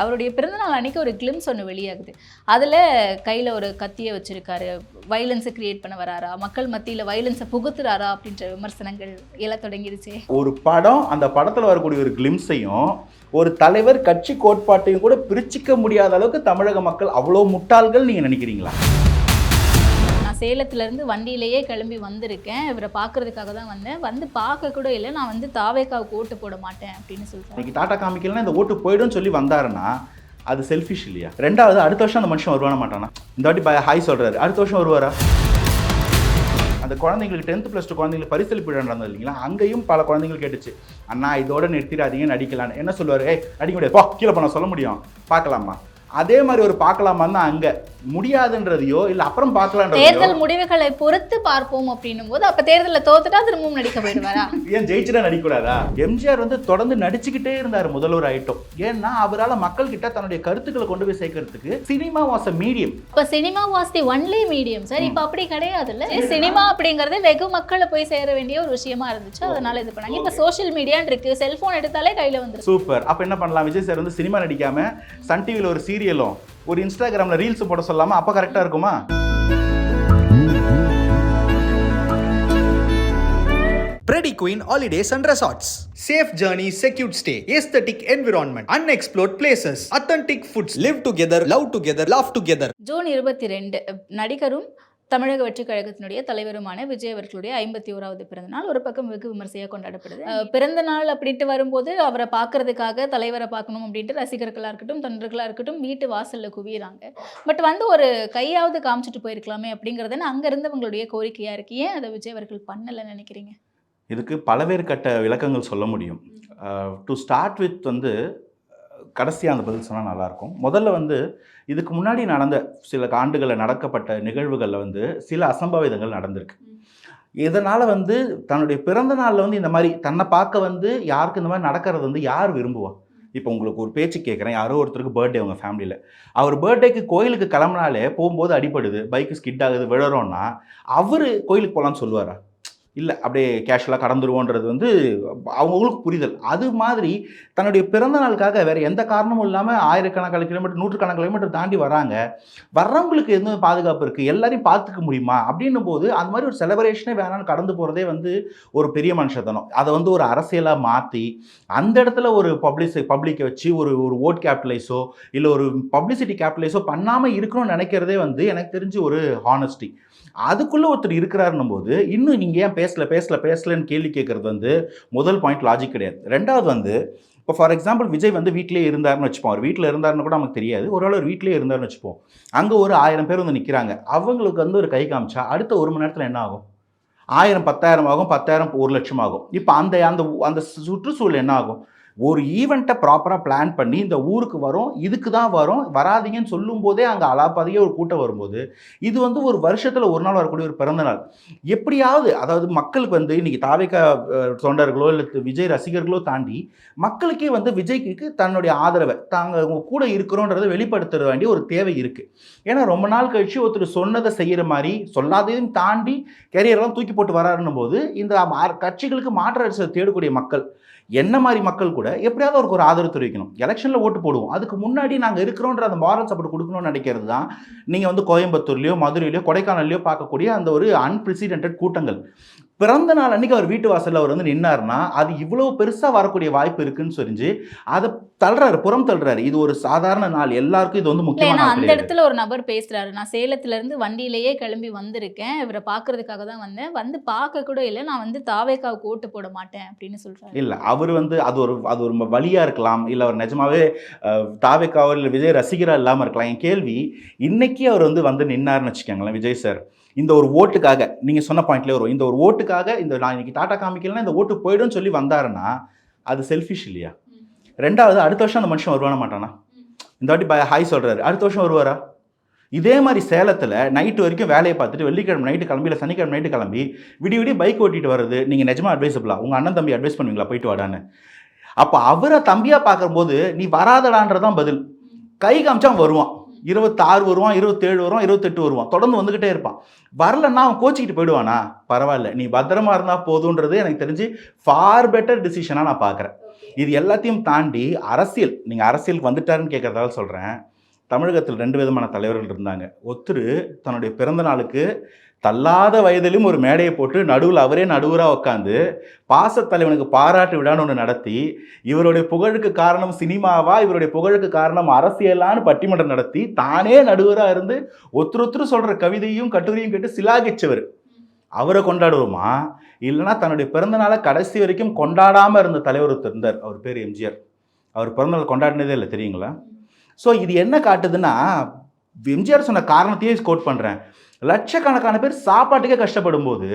அவருடைய பிறந்தநாள் அன்னைக்கு ஒரு கிளிம்ஸ் ஒன்று வெளியாகுது. அதில் கையில் ஒரு கத்தியை வச்சுருக்காரு. வயலன்ஸை கிரியேட் பண்ண வராரா, மக்கள் மத்தியில் வயலன்ஸை புகுத்துறாரா அப்படின்ற விமர்சனங்கள் எல்லாம் தொடங்கிடுச்சு. ஒரு படம், அந்த படத்தில் வரக்கூடிய ஒரு கிளிம்ஸையும் ஒரு தலைவர் கட்சி கோட்பாட்டையும் கூட பிரிச்சிக்க முடியாத அளவுக்கு தமிழக மக்கள் அவ்வளோ முட்டாள்கள் நீங்கள் நினைக்கிறீங்களா? நான் சேலத்துலேருந்து வண்டியிலேயே கிளம்பி வந்திருக்கேன். இவரை பார்க்கறதுக்காக தான் வந்தேன். வந்து பார்க்க கூட இல்லை. நான் வந்து தாவேக்காவுக்கு ஓட்டு போட மாட்டேன் அப்படின்னு சொல்கிறேன். இன்னைக்கு டாட்டா காமிக்கலன்னா இந்த ஓட்டு போய்டும் சொல்லி வந்தாருன்னா அது செல்ஃபிஷ் இல்லையா? ரெண்டாவது, அடுத்த வருஷம் அந்த மனுஷன் வருவான மாட்டானா? இந்த வாட்டி ஹாய் சொல்கிறாரு, அடுத்த வருஷம் வருவாரா? அந்த குழந்தைங்களுக்கு 10th + 2 குழந்தைங்களுக்கு பரிசளிப்பு விழா நடந்தது இல்லைங்களா? அங்கேயும் பல குழந்தைகள் கேட்டுச்சு, அண்ணா இதோட நிறுத்திடாதீங்க, நடிக்கலான்னு. என்ன சொல்லுவார்? நடிக்க முடியாது, போ கீழே பண்ண சொல்ல முடியும், பார்க்கலாமா? அதே மாதிரி ஒரு பார்க்கலாமா தான் அங்கே முடியாதுன்றதையோ இல்லை அப்புறம் பார்க்கலான்றதையோ, தேர்தல் முடிவுகளை பொறுத்து பார்ப்போம் அப்படின்னும் போது அப்போ தேர்தலில் தோத்துட்டா திரும்பவும் நடிக்க போயிடுவாரா? ஏன் ஜெயிச்சுட்டா நடிக்கூடாதா? எம்ஜிஆர் வந்து தொடர்ந்து நடிச்சுக்கிட்டே இருந்தார் முதல்வர் ஆயிட்டும். ஏன்னா அவரால் மக்கள் கிட்ட தன்னுடைய கருத்துக்களை கொண்டு போய் சேர்க்கறதுக்கு சினிமா வாஸ் அ மீடியம். இப்போ cinema was the only medium sir. இப்போ அப்படி கிடையாதுல்ல. சினிமா அப்படிங்கிறது வெகு மக்களை போய் சேர வேண்டிய ஒரு விஷயமா இருந்துச்சு. அதனால இது பண்ணாங்க. இப்போ சோஷியல் மீடியான்னு இருக்கு, செல்போன் எடுத்தாலே கையில் வந்துடும். சூப்பர். அப்போ என்ன பண்ணலாம்? விஜய் சார் வந்து சினிமா நடிக்காம சன் டிவியில் ஒரு சீரியலும் ஒரு இன்ஸ்டாகிராமில் ரீல்ஸ் போட சொல்லாமல் அப்போ கரெக்டாக இருக்குமா? Preddy Queen Holidays and Resorts. Safe journey, secured stay, aesthetic environment, unexplored places, authentic foods. Live together, love together, laugh together. June 22 நடிகரும் தமிழக வெற்றிக் கழகத்தினுடைய தலைவருமான விஜய் அவர்களுடைய 51வது பிறந்தநாள் ஒரு பக்கம் வெகு விமர்சையாக கொண்டாடப்படுது. பிறந்த நாள் அப்படின்ட்டு வரும்போது அவரை பார்க்கறதுக்காக, தலைவரை பார்க்கணும் அப்படின்ட்டு ரசிகர்களாக இருக்கட்டும், தொண்டர்களாக இருக்கட்டும் வீட்டு வாசலில் குவியறாங்க. பட் வந்து ஒரு கையாவது காமிச்சிட்டு போயிருக்கலாமே அப்படிங்கிறதுன்னு அங்கே இருந்தவங்களுடைய கோரிக்கையாக இருக்கு. ஏன் அதை விஜய் அவர்கள் பண்ணலைன்னு நினைக்கிறீங்க? இதுக்கு பலவேறு கட்ட விளக்கங்கள் சொல்ல முடியும். டு ஸ்டார்ட் வித் வந்து கடைசியாக அந்த பதில் சொன்னால் நல்லாயிருக்கும். முதல்ல வந்து இதுக்கு முன்னாடி நடந்த சில ஆண்டுகளில் நடக்கப்பட்ட நிகழ்வுகளில் வந்து சில அசம்பாவிதங்கள் நடந்திருக்கு. இதனால் வந்து தன்னுடைய பிறந்த நாளில் வந்து இந்த மாதிரி தன்னை பார்க்க வந்து யாருக்கு இந்த மாதிரி நடக்கிறது வந்து யார் விரும்புவா? இப்போ உங்களுக்கு ஒரு பேச்சு கேட்குறேன், யாரோ ஒருத்தருக்கு பர்த்டே அவங்க ஃபேமிலியில், அவர் பர்த்டேக்கு கோயிலுக்கு கிளம்புனாலே போகும்போது அடிப்படுது, பைக்கு ஸ்கிட் ஆகுது, விழறோன்னா அவர் கோயிலுக்கு போகலான்னு சொல்லுவாரா? இல்லை, அப்படியே கேஷுவலாக கடந்துருவோன்றது வந்து அவங்களுக்கு புரிதல். அது மாதிரி தன்னுடைய பிறந்த நாளுக்காக வேறு எந்த காரணமும் இல்லாமல் ஆயிரக்கணக்கான கிலோமீட்டர், நூற்றுக்கணக்கான கிலோமீட்டர் தாண்டி வராங்க. வர்றவங்களுக்கு எதுவும் பாதுகாப்பு இருக்குது, எல்லாரையும் பார்த்துக்க முடியுமா அப்படின்னும் போது அந்த மாதிரி ஒரு செலிப்ரேஷனே வேணான்னு கடந்து போகிறதே வந்து ஒரு பெரிய மனுஷத்தனம். அதை வந்து ஒரு அரசியலாக மாற்றி அந்த இடத்துல ஒரு பப்ளிக்கை வச்சு ஒரு ஓட் கேபிட்டலைஸோ இல்லை ஒரு பப்ளிசிட்டி கேபிட்டலைஸோ பண்ணாமல் இருக்கணும்னு நினைக்கிறதே வந்து எனக்கு தெரிஞ்சு ஒரு ஹானஸ்டி. அதுக்குள்ளே ஒருத்தர் இருக்கிறாருன்னும் போது இன்னும் நீங்கள் ஏன் பேசலன்னு கேள்வி கேட்குறது வந்து முதல் பாயிண்ட் லாஜிக் கிடையாது. ரெண்டாவது வந்து இப்போ ஃபார் எக்ஸாம்பிள் விஜய் வந்து வீட்டிலே இருந்தாருன்னு வச்சுப்போம். அவர் வீட்டில் இருந்தாருன்னு கூட நமக்கு தெரியாது. ஒருவேளை ஒரு வீட்டிலே இருந்தாருன்னு வச்சுப்போம். அங்கே ஒரு 1000 பேர் வந்து நிற்கிறாங்க. அவங்களுக்கு வந்து ஒரு கை காமிச்சா அடுத்த 1 மணி நேரத்தில் என்ன ஆகும்? 1000 10,000 ஆகும், 10,000 1,00,000 ஆகும். இப்போ அந்த சுற்றுச்சூழல் என்ன ஆகும்? ஒரு ஈவெண்ட்டை ப்ராப்பராக பிளான் பண்ணி இந்த ஊருக்கு வரோம், இதுக்கு தான் வரோம், வராதிங்கன்னு சொல்லும் போதே அங்கே அலாப்பாதையே ஒரு கூட்டம் வரும்போது இது வந்து ஒரு வருஷத்தில் ஒரு நாள் வரக்கூடிய ஒரு பிறந்த நாள். எப்படியாவது அதாவது மக்களுக்கு வந்து இன்றைக்கி தாவேக்கா தொண்டர்களோ இல்லை விஜய் ரசிகர்களோ தாண்டி மக்களுக்கே வந்து விஜய்க்கு தன்னுடைய ஆதரவை தாங்க கூட இருக்கிறோன்றதை வெளிப்படுத்த வேண்டிய ஒரு தேவை இருக்குது. ஏன்னா ரொம்ப நாள் கழிச்சு ஒருத்தர் சொன்னதை செய்கிற மாதிரி சொல்லாதையும் தாண்டி கேரியரெல்லாம் தூக்கி போட்டு வராருன்னும் போது இந்த கட்சிகளுக்கு மாற்று அரசை தேடக்கூடிய மக்கள் என்ன மாதிரி மக்கள் கூட எப்படியாவது அவருக்கு ஒரு ஆதரவு தெரிவிக்கணும். எலெக்ஷனில் ஓட்டு போடுவோம், அதுக்கு முன்னாடி நாங்கள் இருக்கிறோன்ற அந்த மாரல் சப்போர்ட் கொடுக்கணும்னு நினைக்கிறது தான் நீங்கள் வந்து கோயம்புத்தூர்லையோ மதுரையிலையோ கொடைக்கானல்லையோ பார்க்கக்கூடிய அந்த ஒரு அன்பிரசிடென்டட் கூட்டங்கள். பிறந்த நாள் அன்றைக்கி அவர் வீட்டு வாசலில் அவர் வந்து நின்னார்னா அது இவ்வளோ பெருசாக வரக்கூடிய வாய்ப்பு இருக்குன்னு சொல்லிஞ்சு அதை புறம் தள்ளுறாரு. இது ஒரு சாதாரண நாள், எல்லாருக்கும் இது வந்து முக்கியமான. அந்த இடத்துல ஒரு நபர் பேசுறாரு, நான் சேலத்திலேருந்து வண்டியிலேயே கிளம்பி வந்திருக்கேன், இவரை பார்க்கறதுக்காக தான் வந்தேன், வந்து பார்க்க கூட இல்லை, நான் வந்து தாவேக்காவுக்கு ஓட்டு போட மாட்டேன் அப்படின்னு சொல்றாரு. இல்லை, அவர் வந்து அது ஒரு வழியாக இருக்கலாம், இல்லை அவர் நிஜமாவே தாவேக்காவோ இல்லை விஜய் ரசிகராக இல்லாமல் இருக்கலாம். என் கேள்வி, இன்னைக்கு அவர் வந்து நின்னாருன்னு வச்சுக்கோங்களேன் விஜய் சார், இந்த ஒரு ஓட்டுக்காக நீங்கள் சொன்ன பாயிண்ட்லேயே வரும், இந்த ஒரு ஓட்டுக்காக இந்த நான் இன்னைக்கு டாட்டா காமிக்கலன்னா இந்த ஓட்டு போய்டும் சொல்லி வந்தாருன்னா அது செல்ஃபிஷ் இல்லையா? ரெண்டாவது, அடுத்த வருஷம் அந்த மனுஷன் வருவான மாட்டானா? இந்த வாட்டி ஹாய் சொல்கிறாரு, அடுத்த வருஷம் வருவாரா? இதே மாதிரி சேலத்தில் நைட்டு வரைக்கும் வேலையை பார்த்துட்டு வெள்ளிக்கிழமை நைட்டு கிளம்பி இல்லை சனிக்கிழமை நைட்டு கிளம்பி விடிய பைக் ஓட்டிட்டு வர்றது நீங்கள் நிஜமாக அட்வைஸபிளா? உங்கள் அண்ணன் தம்பி அட்வைஸ் பண்ணுவீங்களா போயிட்டு வாடான்னு? அப்போ அவரை தம்பியாக பார்க்கும்போது நீ வராதடான்றதான் பதில். கை காமிச்சா வருவான், 26 வருவான், 27 வருவான், 28 வருவான், தொடர்ந்து வந்துக்கிட்டே இருப்பான். வரலன்னா அவன் கோச்சிக்கிட்டு போயிடுவானா? பரவாயில்ல, நீ பத்திரமா இருந்தால் போதுன்றது எனக்கு தெரிஞ்சு ஃபார் பெட்டர் டிசிஷனாக நான் பார்க்குறேன். இது எல்லாத்தையும் தாண்டி அரசியல், நீங்கள் அரசியலுக்கு வந்துட்டாருன்னு கேட்குறதால சொல்கிறேன். தமிழகத்தில் 2 விதமான தலைவர்கள் இருந்தாங்க. ஒருத்தர் தன்னுடைய பிறந்த நாளுக்கு தள்ளாத வயதிலும் ஒரு மேடையை போட்டு நடுவில் அவரே நடுவராக உட்காந்து பாசத்தலைவனுக்கு பாராட்டு விழான்னு ஒன்று நடத்தி, இவருடைய புகழுக்கு காரணம் சினிமாவா, இவருடைய புகழுக்கு காரணம் அரசியலான்னு பட்டிமன்றம் நடத்தி தானே நடுவராக இருந்து ஒருத்தர் சொல்கிற கவிதையும் கட்டுரையும் கேட்டு சிலாகிச்சவர். அவரை கொண்டாடுவோமா? இல்லைனா தன்னுடைய பிறந்தநாளை கடைசி வரைக்கும் கொண்டாடாமல் இருந்த தலைவர் ஒருத்தர் இருந்தார். அவர் பேர் எம்ஜிஆர். அவர் பிறந்தநாள் கொண்டாடினதே இல்லை, தெரியுங்களா? ஸோ இது என்ன காட்டுதுன்னா, எம்ஜிஆர் சொன்ன காரணத்தையே கோட் பண்ணுறேன். லட்சக்கணக்கான பேர் சாப்பாட்டுக்கே கஷ்டப்படும் போது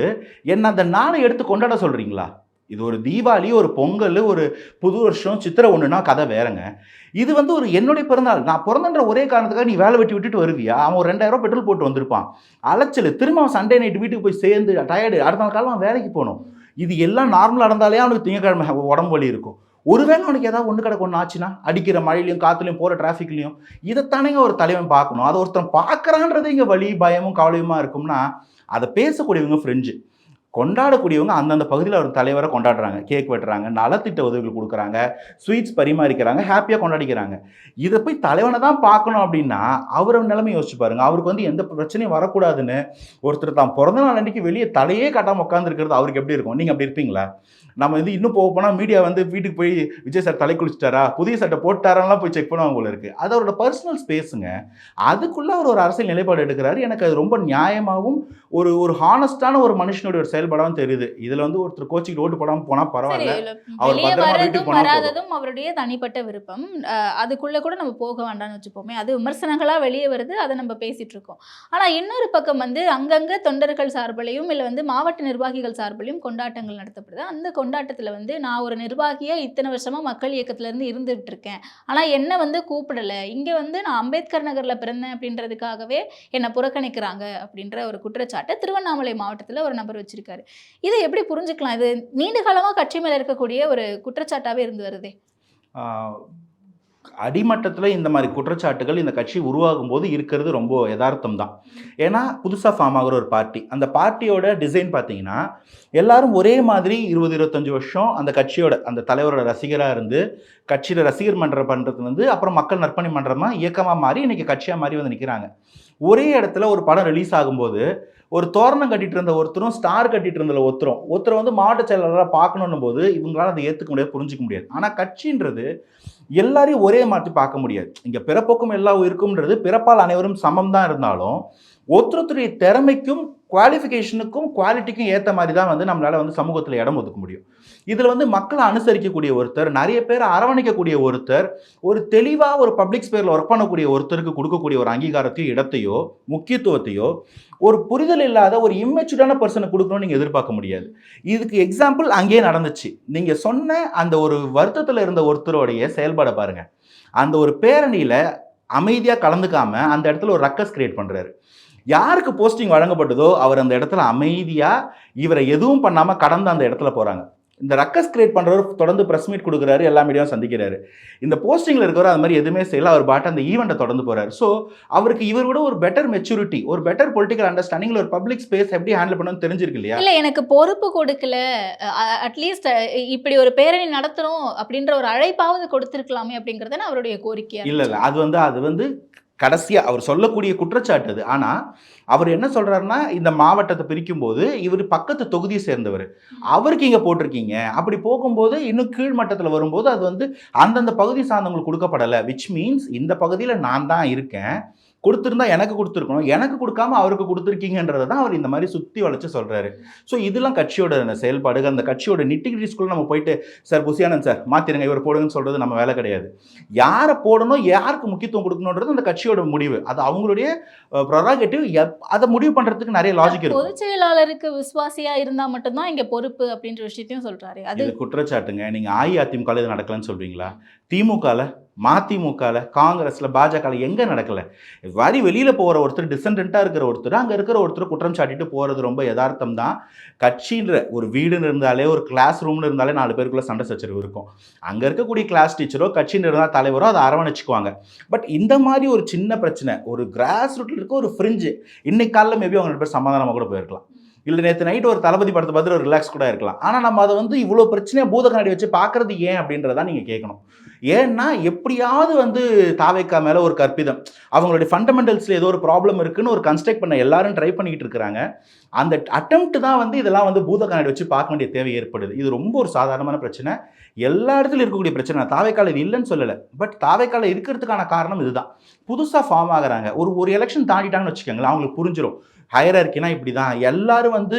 என்ன அந்த நாளை எடுத்து கொண்டாட சொல்கிறீங்களா? இது ஒரு தீபாவளி, ஒரு பொங்கல், ஒரு புது வருஷம், சித்திரை ஒன்றுனா கதை வேறங்க. இது வந்து ஒரு என்னுடைய பிறந்தநாள், நான் பிறந்தன்ற ஒரே காரணத்துக்காக நீ வேலை வெட்டி விட்டுட்டு வருவியா? அவன் ஒரு 2000 பெட்ரோல் போட்டு வந்திருப்பான், அலைச்சல், திரும்ப அவன் சண்டே நைட்டு வீட்டுக்கு போய் சேர்ந்து டயர்டு, அடுத்த நாள் காலம் அவன் வேலைக்கு போகணும். இது எல்லாம் நார்மலாக நடந்தாலே அவனுக்கு திங்கக்கிழமை உடம்பு வலி இருக்கும். ஒருவேளை அவனுக்கு ஏதாவது ஒன்று கிடக்கு ஒன்று ஆச்சுன்னா, அடிக்கிற மழையிலையும் காற்றுலையும் போகிற டிராஃபிக்லையும், இதைத்தானேங்க ஒரு தலைவன் பார்க்கணும். அதை ஒருத்தன் பார்க்குறான்றது இங்கே வலி, பயமும் கவலையுமா இருக்கும்னா, அதை பேசக்கூடியவங்க ஃப்ரெஞ்சு, கொண்டாடக்கூடியவங்க அந்தந்த பகுதியில் ஒரு தலைவரை கொண்டாடுறாங்க, கேக் வெட்டுறாங்க, நலத்திட்ட உதவிகள் கொடுக்குறாங்க, ஸ்வீட்ஸ் பரிமாறிக்கிறாங்க, ஹாப்பியாக கொண்டாடிக்கிறாங்க. இதை போய் தலைவனை தான் பார்க்கணும் அப்படின்னா அவரை நிலைமை யோசிச்சு பாருங்க. அவருக்கு வந்து எந்த பிரச்சனையும் வரக்கூடாதுன்னு ஒருத்தர் தான் பிறந்த நாள் அன்றைக்கி வெளியே தலையே காட்டாமல் உட்காந்துருக்கிறது அவருக்கு எப்படி இருக்கும்? நீங்கள் அப்படி இருப்பீங்களா? நம்ம வந்து இன்னும் போனால் மீடியா வந்து வீட்டுக்கு போய் விஜய் சார் தலை குளிச்சிட்டாரா, புதிய சட்டை போட்டாரெல்லாம் போய் செக் பண்ணுவாங்க போல இருக்குது. அது அவரோட பர்சனல் ஸ்பேஸுங்க. அதுக்குள்ளே அவர் ஒரு அரசியல் நிலைப்பாடு எடுக்கிறாரு. எனக்கு அது ரொம்ப நியாயமாகவும் ஒரு ஹானஸ்டான ஒரு மனுஷனுடைய ஒரு செயல்படாமல் தெரியுது. இதில் வந்து ஒருத்தர் கோச்சிக்கிட்டு ஓட்டு போடாமல் போனால் பரவாயில்ல, அவர் பத்திரமா வீட்டுக்கு போனால் வராததும் அவருடைய தனிப்பட்ட விருப்பம். அதுக்குள்ளே கூட நம்ம போக வேண்டாம்னு வச்சுப்போமே. அது விமர்சனங்களாக வெளியே வருது, அதை நம்ம பேசிகிட்டு இருக்கோம். ஆனால் இன்னொரு பக்கம் வந்து அங்கங்கே தொண்டர்கள் சார்பிலையும் இல்லை வந்து மாவட்ட நிர்வாகிகள் சார்பிலையும் கொண்டாட்டங்கள் நடத்தப்படுது. அந்த கொண்டாட்டத்தில் வந்து நான் ஒரு நிர்வாகியாக இத்தனை வருஷமாக மக்கள் இயக்கத்திலேருந்து இருந்துகிட்டு இருக்கேன், ஆனால் என்னை வந்து கூப்பிடலை, இங்கே வந்து நான் அம்பேத்கர் நகரில் பிறந்தேன் அப்படின்றதுக்காகவே என்னை புறக்கணிக்கிறாங்க அப்படின்ற ஒரு குற்றச்சாட்டு திருவண்ணாமலை மாவட்டத்தில் ஒரு நபர் வச்சிருக்காரு. இதை எப்படி புரிஞ்சுக்கலாம்? இது நீண்ட காலமாக கட்சி மேலே இருக்கக்கூடிய ஒரு குற்றச்சாட்டாகவே இருந்து வருதே. அடிமட்டத்தில் இந்த மாதிரி குற்றச்சாட்டுகள் இந்த கட்சி உருவாகும் போது இருக்கிறது ரொம்ப யதார்த்தம் தான். ஏன்னா புதுசாக ஃபார்ம் ஆகிற ஒரு பார்ட்டி, அந்த பார்ட்டியோட டிசைன் பார்த்தீங்கன்னா எல்லாரும் ஒரே மாதிரி 20-25 வருஷம் அந்த கட்சியோட அந்த தலைவரோட ரசிகராக இருந்து கட்சியில் ரசிகர் மன்றம் பண்ணுறது வந்து அப்புறம் மக்கள் நற்பணி மன்றமாக இயக்கமாக மாறி இன்றைக்கி கட்சியாக மாறி வந்து நிற்கிறாங்க. ஒரே இடத்துல ஒரு படம் ரிலீஸ் ஆகும்போது ஒரு தோரணம் கட்டிட்டு இருந்த ஒருத்தரும் ஸ்டார் கட்டிட்டு இருந்த ஒருத்தரை வந்து மாவட்ட செயலாளராக பார்க்கணும் போது இவங்களால அதை ஏற்றுக்க முடியாது, புரிஞ்சிக்க முடியாது. ஆனால் கட்சின்றது எல்லாரையும் ஒரே மாற்றி பார்க்க முடியாது. இங்கே பிறப்போக்கும் எல்லா உயிருக்கும்ன்றது பிறப்பால் அனைவரும் சமம் தான் இருந்தாலும் ஒருத்தருடைய திறமைக்கும் குவாலிஃபிகேஷனுக்கும் குவாலிட்டிக்கும் ஏற்ற மாதிரி தான் வந்து நம்மளால் வந்து சமூகத்தில் இடம் ஒதுக்க முடியும். இதில் வந்து மக்களை அனுசரிக்கக்கூடிய ஒருத்தர், நிறைய பேர் அரவணைக்கக்கூடிய ஒருத்தர், ஒரு தெளிவாக ஒரு பப்ளிக் ஸ்பேரில் ஒர்க் பண்ணக்கூடிய ஒருத்தருக்கு கொடுக்கக்கூடிய ஒரு அங்கீகாரத்தையோ இடத்தையோ முக்கியத்துவத்தையோ ஒரு புரிதல் இல்லாத ஒரு இம்மெச்சூர்டான பர்சனை கொடுக்கணும்னு நீங்கள் எதிர்பார்க்க முடியாது. இதுக்கு எக்ஸாம்பிள் அங்கேயே நடந்துச்சு. நீங்கள் சொன்ன அந்த ஒரு வருத்தத்தில் இருந்த ஒருத்தருடைய செயல்பாடை பாருங்கள். அந்த ஒரு பேரணியில் அமைதியாக கலந்துக்காம அந்த இடத்துல ஒரு ரக்கஸ் கிரியேட் பண்ணுறாரு. யாருக்கு போஸ்டிங் வழங்கப்பட்டதோ அவர் அந்த இடத்துல அமைதியாக இவரை எதுவும் பண்ணாமல் கடந்து அந்த இடத்துல போகிறாங்க. இந்த ரக்கஸ் கிரியேட் பண்ணுறவர் தொடர்ந்து ப்ரெஸ் மீட் கொடுக்குறாரு, எல்லா மீடியாவும் சந்திக்கிறாரு. இந்த போஸ்டிங்கில் இருக்கிறவர் அது மாதிரி எதுவுமே செய்யல, அவர் பாட்டு அந்த ஈவெண்ட்டை தொடர்ந்து போகிறார். ஸோ அவருக்கு இவர் கூட ஒரு பெட்டர் மெச்சூரிட்டி, ஒரு பெட்டர் பொலிட்டிக்கல் அண்டர்ஸ்டாண்டிங்கில் ஒரு பப்ளிக் ஸ்பேஸ் எப்படி ஹேண்டில் பண்ணணும்னு தெரிஞ்சிருக்கு இல்லையா? இல்லை, எனக்கு பொறுப்பு கொடுக்கல, அட்லீஸ்ட் இப்படி ஒரு பேரணி நடத்தணும் அப்படின்ற ஒரு அழைப்பாவது கொடுத்துருக்கலாமே அப்படிங்கிறத அவருடைய கோரிக்கை. இல்லை அது வந்து கடைசியாக அவர் சொல்லக்கூடிய குற்றச்சாட்டு அது. ஆனால் அவர் என்ன சொல்கிறாருன்னா, இந்த மாவட்டத்தை பிரிக்கும் போது இவர் பக்கத்து தொகுதியை சேர்ந்தவர், அவருக்கு இங்கே போட்டிருக்கீங்க, அப்படி போகும்போது இன்னும் கீழ் மட்டத்தில் வரும்போது அது வந்து அந்தந்த பகுதி சார்ந்தவங்களுக்கு கொடுக்கப்படலை. விச் மீன்ஸ் இந்த பகுதியில் நான் தான் இருக்கேன், கொடுத்துருந்தா எனக்கு கொடுத்துருக்கணும், எனக்கு கொடுக்காம அவருக்கு கொடுத்துருக்கீங்கன்றதை தான் அவர் இந்த மாதிரி சுற்றி வளைச்சு சொல்கிறாரு. ஸோ இதெல்லாம் கட்சியோட செயல்பாடுகள். அந்த கட்சியோட நிட்டிகிரிஸ்குள்ளே நம்ம போயிட்டு சார் புசியானந்த் சார் மாற்றிடுங்க இவர் போடுங்கன்னு சொல்கிறது நம்ம வேலை கிடையாது. யாரை போடணும், யாருக்கு முக்கியத்துவம் கொடுக்கணுன்றது அந்த கட்சியோட முடிவு, அது அவங்களுடைய ப்ரொராகேட்டிவ். அதை முடிவு பண்ணுறதுக்கு நிறைய லாஜிக் இருக்குது. பொதுச் செயலாளருக்கு விசுவாசியாக இருந்தால் மட்டும்தான் இங்கே பொறுப்பு அப்படின்ற விஷயத்தையும் சொல்கிறாரு. அது குற்றச்சாட்டுங்க. நீங்கள் அஇஅதிமுக இது நடக்கலன்னு சொல்கிறீங்களா? திமுகவில், மதிமுகவில், காங்கிரஸில், பாஜகவில் எங்கே நடக்கலை? வரி வெளியில் போகிற ஒருத்தர், டிசெண்டண்ட்டாக இருக்கிற ஒருத்தர், அங்கே இருக்கிற ஒருத்தர் குற்றம் சாட்டிட்டு போகிறது ரொம்ப யதார்த்தம் தான். கட்சின்ற ஒரு வீடுன்னு இருந்தாலே, ஒரு கிளாஸ் ரூம்னு இருந்தாலே 4 பேருக்குள்ளே சண்டை சச்சரவு இருக்கும். அங்கே இருக்கக்கூடிய கிளாஸ் டீச்சரோ கட்சின்னு இருந்தால் தலைவரோ அதை அரவணைச்சிக்குவாங்க. பட் இந்த மாதிரி ஒரு சின்ன பிரச்சனை, ஒரு கிராஸ் ரூட்டில் இருக்க ஒரு ஃப்ரிஞ்சு, இன்னைக்கு காலையில் மேபி அவங்க 2 பேர் சமாதானமாக கூட போயிருக்கலாம். இல்லை நேற்று நைட்டு ஒரு தளபதி படத்தை பார்த்துட்டு ஒரு ரிலாக்ஸ் கூட இருக்கலாம். ஆனால் நம்ம அதை வந்து இவ்வளோ பிரச்சனையாக பூத கண்ணாடி வச்சு பார்க்குறது ஏன் அப்படின்றதான் நீங்கள் கேட்கணும். ஏன்னா எப்படியாவது வந்து தாவேக்கா மேலே ஒரு கற்பிதம், அவங்களுடைய ஃபண்டமெண்டல்ஸில் ஏதோ ஒரு ப்ராப்ளம் இருக்குன்னு ஒரு கன்ஸ்ட்ரக்ட் பண்ண எல்லாரும் ட்ரை பண்ணிக்கிட்டு இருக்கிறாங்க. அந்த அட்டெம்ப்ட் தான் வந்து இதெல்லாம் வந்து பூத கண்ணாடி வச்சு பார்க்க வேண்டிய தேவை ஏற்படுது. இது ரொம்ப ஒரு சாதாரணமான பிரச்சனை, எல்லா இடத்துலையும் இருக்கக்கூடிய பிரச்சனை. தாவேக்கால இது இல்லைன்னு சொல்லலை, பட் தாவேக்கால இருக்கிறதுக்கான காரணம் இதுதான். புதுசாக ஃபார்ம் ஆகுறாங்க, ஒரு எலெக்ஷன் தாண்டிட்டாங்கன்னு வச்சுக்கோங்களேன், அவங்களுக்கு புரிஞ்சிடும் ஹையரார்க்கினா இப்படி தான். எல்லாரும் வந்து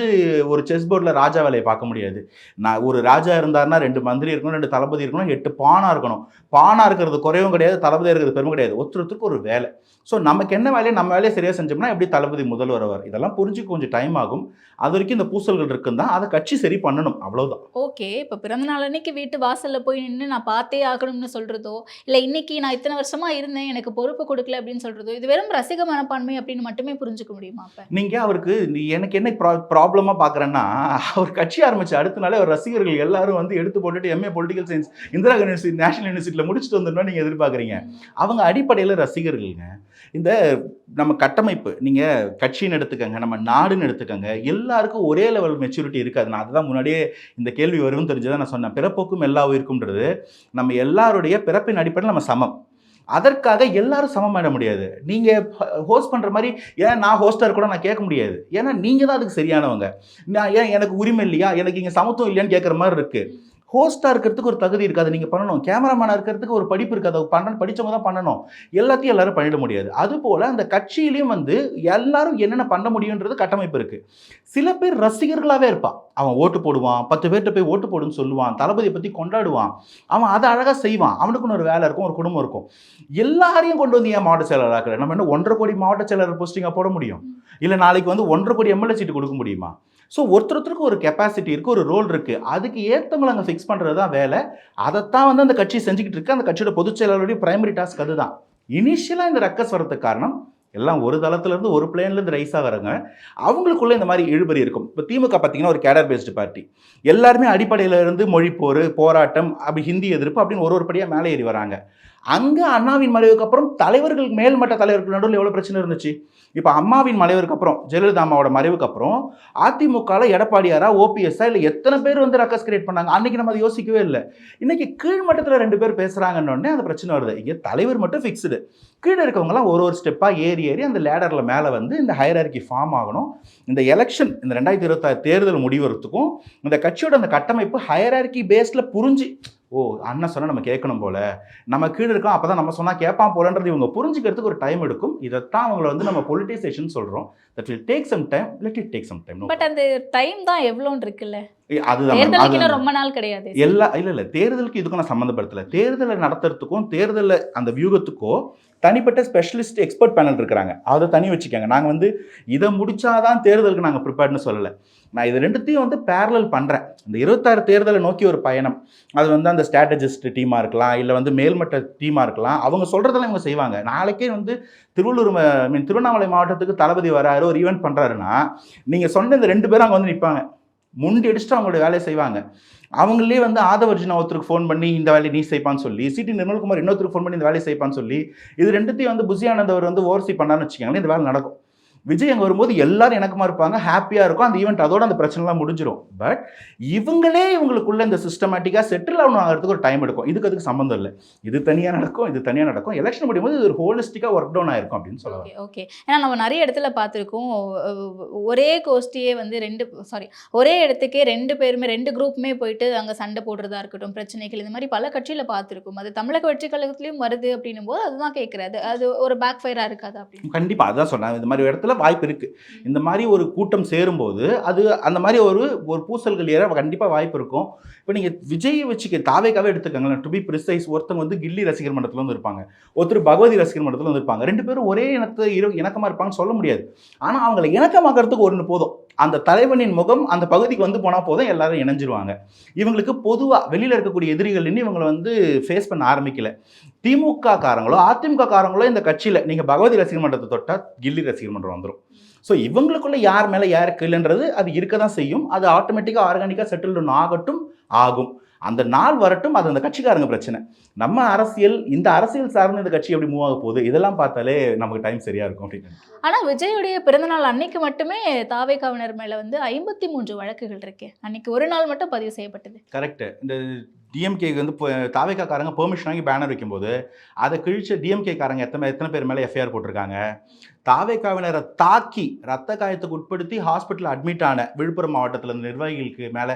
ஒரு செஸ் போர்டில் ராஜா வேலையை பார்க்க முடியாது. நான் ஒரு ராஜா இருந்தாருன்னா 2 மந்திரி இருக்கணும், 2 தளபதி இருக்கணும், 8 பானா இருக்கணும். பானா இருக்கிறது குறைவும் கிடையாது, தளபதியாக இருக்கிறது பெருமை கிடையாது. ஒருத்தருக்கு ஒரு வேலை. ஸோ நமக்கு என்ன வேலையை நம்ம வேலையை சரியாக செஞ்சோம்னா எப்படி தளபதி முதல்வர் வருவார். இதெல்லாம் புரிஞ்சுக்க கொஞ்சம் டைம் ஆகும். அது வரைக்கும் இந்த பூசல்கள் இருக்குன்னு தான், அதை கட்சி சரி பண்ணணும், அவ்வளோதான். ஓகே. இப்போ பிறந்த நாள் அன்னைக்கு வீட்டு வாசலில் போய் நின்று நான் பார்த்தே ஆகணும்னு சொல்கிறதோ, இல்லை இன்னைக்கு நான் இத்தனை வருஷமாக இருந்தேன் எனக்கு பொறுப்பு கொடுக்கல அப்படின்னு சொல்கிறதோ, இது வெறும் ரசிக மனப்பான்மை அப்படின்னு மட்டுமே புரிஞ்சுக்க முடியுமா? அப்போ நீங்கள் அவருக்கு எனக்கு என்ன ப்ராப்ளமாக பார்க்குறேன்னா, அவர் கட்சி ஆரம்பிச்சு அடுத்த நாளே அவர் ரசிகர்கள் எல்லாரும் வந்து எடுத்து போட்டுட்டு MA political science Indira university national யூனிவர்சிட்டியில் முடிச்சுட்டு வந்துடணும் நீங்கள் எதிர்பார்க்குறீங்க. அவங்க அடிப்படையில் ரசிகர்கள்ங்க. இந்த நம்ம கட்டமைப்பு நீங்கள் கட்சின்னு எடுத்துக்கங்க, நம்ம நாடுன்னு எடுத்துக்கங்க, எல்லாருக்கும் ஒரே லெவல் மெச்சூரிட்டி இருக்காது. நான் அதுதான் முன்னாடியே இந்த கேள்வி வரும்னு தெரிஞ்சுதான் நான் சொன்னேன். பிறப்போக்கும் எல்லா உயிருக்கும்ன்றது நம்ம எல்லாருடைய பிறப்பின் அடிப்படையில் நம்ம சமம். அதற்காக எல்லாரும் சமமாயிட முடியாது. நீங்கள் ஹோஸ்ட் பண்ணுற மாதிரி ஏன் நான் ஹோஸ்டர் கூட நான் கேட்க முடியாது. ஏன்னா நீங்கள் தான் அதுக்கு சரியானவங்க. நான் ஏன் எனக்கு உரிமை இல்லையா, எனக்கு இங்கே சமத்துவம் இல்லையான்னு கேட்குற மாதிரி இருக்குது. ஹோஸ்ட்டாக இருக்கிறதுக்கு ஒரு தகுதி இருக்காது, நீங்கள் பண்ணணும். கேமராமேனாக இருக்கிறதுக்கு ஒரு படிப்பு இருக்காது, படித்தவங்க தான் பண்ணணும். எல்லாத்தையும் எல்லாரும் பண்ணிட முடியாது. அதுபோல் அந்த கட்சியிலையும் வந்து எல்லாரும் என்னென்ன பண்ண முடியுன்றது கட்டமைப்பு இருக்குது. சில பேர் ரசிகர்களாகவே இருப்பான், அவன் ஓட்டு போடுவான், 10 பேர்கிட்ட போய் ஓட்டு போடுன்னு சொல்லுவான், தளபதியை பற்றி கொண்டாடுவான், அவன் அதை அழகாக செய்வான். அவனுக்குன்னு ஒரு வேலை இருக்கும், ஒரு குடும்பம் இருக்கும். எல்லாரையும் கொண்டு வந்து ஏன் மாவட்ட செயலர் ஆக்கல? நம்ம என்ன 1.5 கோடி மாவட்ட செயலர் போஸ்டிங்காக போட முடியும்? இல்லை நாளைக்கு வந்து 1.5 கோடி எம்எல்ஏ சீட்டு கொடுக்க முடியுமா? ஸோ ஒருத்தருக்கு ஒரு கெப்பாசிட்டி இருக்குது, ஒரு ரோல் இருக்குது. அதுக்கு ஏற்றவங்களை அங்கே ஃபிக்ஸ் பண்ணுறது தான் வேலை. அதைத்தான் வந்து அந்த கட்சி செஞ்சுக்கிட்டு இருக்கு. அந்த கட்சியோட பொதுச் செயலாளருடைய பிரைமரி டாஸ்க் அதுதான். இனிஷியலாக இந்த ரக்கஸ் வரதுக்கு காரணம் எல்லாம் ஒரு தளத்துலேருந்து ஒரு பிளேன்லேருந்து ரைஸ் ஆகிறாங்க. அவங்களுக்குள்ளே இந்த மாதிரி இழுபறி இருக்கும். இப்போ திமுக பார்த்தீங்கன்னா ஒரு கேடர் பேஸ்டு பார்ட்டி. எல்லாருமே அடிப்படையில் இருந்து மொழிப்போர், போராட்டம், அப்படி ஹிந்தி எதிர்ப்பு அப்படின்னு ஒரு படியாக மேலே ஏறி வராங்க. அங்கே அண்ணாவின் மறைவுக்கு அப்புறம் தலைவர்கள் மேல்மட்ட தலைவர்கள் நடுவில் எவ்வளோ பிரச்சனை இருந்துச்சு. இப்போ அம்மாவின் மறைவுக்கு அப்புறம், ஜெயலலிதா அம்மாவோட மறைவுக்கு அப்புறம் அதிமுகவில் எடப்பாடியாரா, ஓபிஎஸ்ஸா, இல்லை எத்தனை பேர் வந்து ரக்கஸ் கிரியேட் பண்ணாங்க. அன்றைக்கி நம்ம அதை யோசிக்கவே இல்லை. இன்றைக்கி கீழ்மட்டத்தில் 2 பேர் பேசுகிறாங்கன்னொடனே அந்த பிரச்சனை வருது. இங்கே தலைவர் மட்டும் ஃபிக்ஸ்டு, கீழே இருக்கவங்களாம் ஒரு ஸ்டெப்பாக ஏறி அந்த லேடரில் மேலே வந்து இந்த ஹையரார்கி ஃபார்ம் ஆகணும். இந்த எலெக்ஷன், இந்த 2026 தேர்தல் முடிவறதுக்கும் இந்த கட்சியோட அந்த கட்டமைப்பு ஹையரார்கி பேஸில் புரிஞ்சு, ஓ அண்ணன் சொன்னால் நம்ம கேட்கணும் போல, நம்ம கீழே இருக்கோம், அப்போ தான் நம்ம சொன்னால் கேட்பான் போலன்றது இவங்க புரிஞ்சுக்கிறதுக்கு ஒரு டைம் எடுக்கும். இதைத்தான் அவங்கள வந்து நம்ம பொலிட்டிசேஷன் சொல்கிறோம். That will take some time, let it take some time. But அந்த டைம் தான் எவ்வளோன்னு இருக்குல்ல, அதுதான் ரொம்ப நாள் கிடையாது. இல்லை தேர்தலுக்கு இதுக்கும் நான் சம்மந்தப்படுத்தலை. தேர்தலை நடத்துறதுக்கும் தேர்தலில் அந்த வியூகத்துக்கோ தனிப்பட்ட ஸ்பெஷலிஸ்ட் எக்ஸ்பர்ட் பேனல் இருக்கிறாங்க, அதை தனி வச்சுக்கோங்க. நாங்கள் வந்து இதை முடிச்சாதான் தேர்தலுக்கு நாங்கள் ப்ரிப்பேர்ட்னு சொல்லலை. நான் இது ரெண்டுத்தையும் வந்து பேரலல் பண்ணுறேன். இந்த 26 தேர்தலை நோக்கி ஒரு பயணம். அது வந்து அந்த ஸ்ட்ராட்டஜிஸ்ட் டீமாக இருக்கலாம், இல்லை வந்து மேல்மட்ட டீமாக இருக்கலாம். அவங்க சொல்கிறதெல்லாம் இவங்க செய்வாங்க. நாளைக்கே வந்து திருவண்ணாமலை மாவட்டத்துக்கு தளபதி வராரு, ஒரு ஈவெண்ட் பண்ணுறாருன்னா, நீங்கள் சொன்ன இந்த 2 பேரும் அங்கே வந்து நிற்பாங்க, முண்டி அடிச்சுட்டு அவங்களுடைய வேலையை செய்வாங்க. அவங்களே வந்து ஆதவர்ஜுனா ஒருத்தருக்கு ஃபோன் பண்ணி இந்த வேலையை நீ செய்ப்பான்னு சொல்லி, சிடி நிர்மல்குமார் இன்னொருத்தருக்கு ஃபோன் பண்ணி இந்த வேலையை செய்ப்பான்னு சொல்லி, இது ரெண்டுத்தையும் வந்து புசி ஆனந்த் அவர் வந்து ஓவர்சி பண்ணான்னு வச்சுக்கோங்களேன், இந்த வேலை நடக்கும். விஜய் அங்கே வரும்போது எல்லாரும் எனக்குமா இருப்பாங்க, ஹாப்பியாக இருக்கும். அந்த ஈவெண்ட் அதோட அந்த பிரச்சனைலாம் முடிஞ்சிடும். பட் இவங்களே இவங்களுக்குள்ள இந்த சிஸ்டமேட்டிக்காக செட்டில் ஆகணும் ஆகிறதுக்கு ஒரு டைம் எடுக்கும். அதுக்கு சம்மந்தம் இல்லை. இது தனியாக நடக்கும், இது தனியாக நடக்கும். எலெக்ஷன் முடியும்போது இது ஒரு ஹோலிஸ்டிக்காக ஒர்க் டவுன் ஆயிருக்கும் அப்படின்னு சொல்லலாம். ஓகே. ஏன்னா நம்ம நிறைய இடத்துல பார்த்துருக்கோம், ஒரே கோஷ்டியே வந்து ஒரே இடத்துக்கே 2 பேருமே 2 குரூப்புமே போயிட்டு அங்கே சண்டை போடுறதா இருக்கட்டும், பிரச்சனைகள், இந்த மாதிரி பல கட்சியில் பார்த்துருக்கோம். அது தமிழக வெற்றி கழகத்துலேயும் வருது அப்படின்னும் போது அதுதான் கேட்குறது, அது ஒரு பேக் ஃபயராக இருக்காது அப்படின்னு. கண்டிப்பாக அதான் சொன்னேன். இந்த மாதிரி இடத்துல வாய்ப்பு இருக்குது. இந்த மாதிரி ஒரு கூட்டம் சேரும்போது அது அந்த மாதிரி ஒரு பூசல்கள் ஏற கண்டிப்பாக வாய்ப்பு இருக்கும். இப்போ நீங்கள் விஜய் வச்சுக்க தாவேக்காவே எடுத்துக்கங்களேன். டு பி ப்ரிசைஸ், ஒருத்தங்க வந்து கில்லி ரசிகர் மன்றத்தில் வந்து இருப்பாங்க, ஒருத்தர் பகவதி ரசிகர் மன்றத்தில் வந்து இருப்பாங்க. 2 பேரும் ஒரே இணக்கமாக இருப்பாங்கன்னு சொல்ல முடியாது. ஆனால் அவங்களை இணக்கமாக்கிறதுக்கு ஒன்று போதும், அந்த தலைவனின் முகம் அந்த பகுதிக்கு வந்து போனால் போதும், எல்லாரும் இணைஞ்சிருவாங்க. இவங்களுக்கு பொதுவாக வெளியில் இருக்கக்கூடிய எதிரிகள் இன்னும் இவங்களை வந்து ஃபேஸ் பண்ண ஆரம்பிக்கல. திமுக காரங்களோ அதிமுக காரங்களோ இந்த கட்சியில் நீங்கள் பகவதி ரசிகர் மன்றத்தை தொட்டால் கில்லி ரசிகர் மன்றம் வந்துடும். ஸோ இவங்களுக்குள்ள யார் மேலே யாருக்கு இல்லைன்றது அது இருக்க தான் செய்யும். அது ஆட்டோமேட்டிக்காக ஆர்கானிக்காக செட்டில்டு ஆகும். அந்த நாள் வரட்டும், அது அந்த கட்சிக்காரங்க பிரச்சனை. நம்ம அரசியல், இந்த அரசியல் சார்ந்த இந்த கட்சி எப்படி மூவ் ஆக போகுது, இதெல்லாம் பார்த்தாலே நமக்கு டைம் சரியா இருக்கும் அப்படின்னு. ஆனா விஜயுடைய பிறந்தநாள் அன்னைக்கு மட்டுமே தாவேகாவினர் மேல வந்து 53 வழக்குகள் இருக்கு. அன்னைக்கு ஒரு நாள் மட்டும் பதிவு செய்யப்பட்டது. கரெக்ட். இந்த டிஎம்கேக்கு வந்து தாவேகாக்காரங்க பெர்மிஷன் வாங்கி பேனர் வைக்கும்போது அதை கிழிச்ச டிஎம்கேக்காரங்க எத்தனை பேர் மேலே எஃப்ஐஆர் போட்டிருக்காங்க. தாவேகாவினரை தாக்கி ரத்த காயத்துக்கு உட்படுத்தி ஹாஸ்பிட்டல் அட்மிட் ஆன விழுப்புரம் மாவட்டத்தில் இருந்த நிர்வாகிகளுக்கு மேலே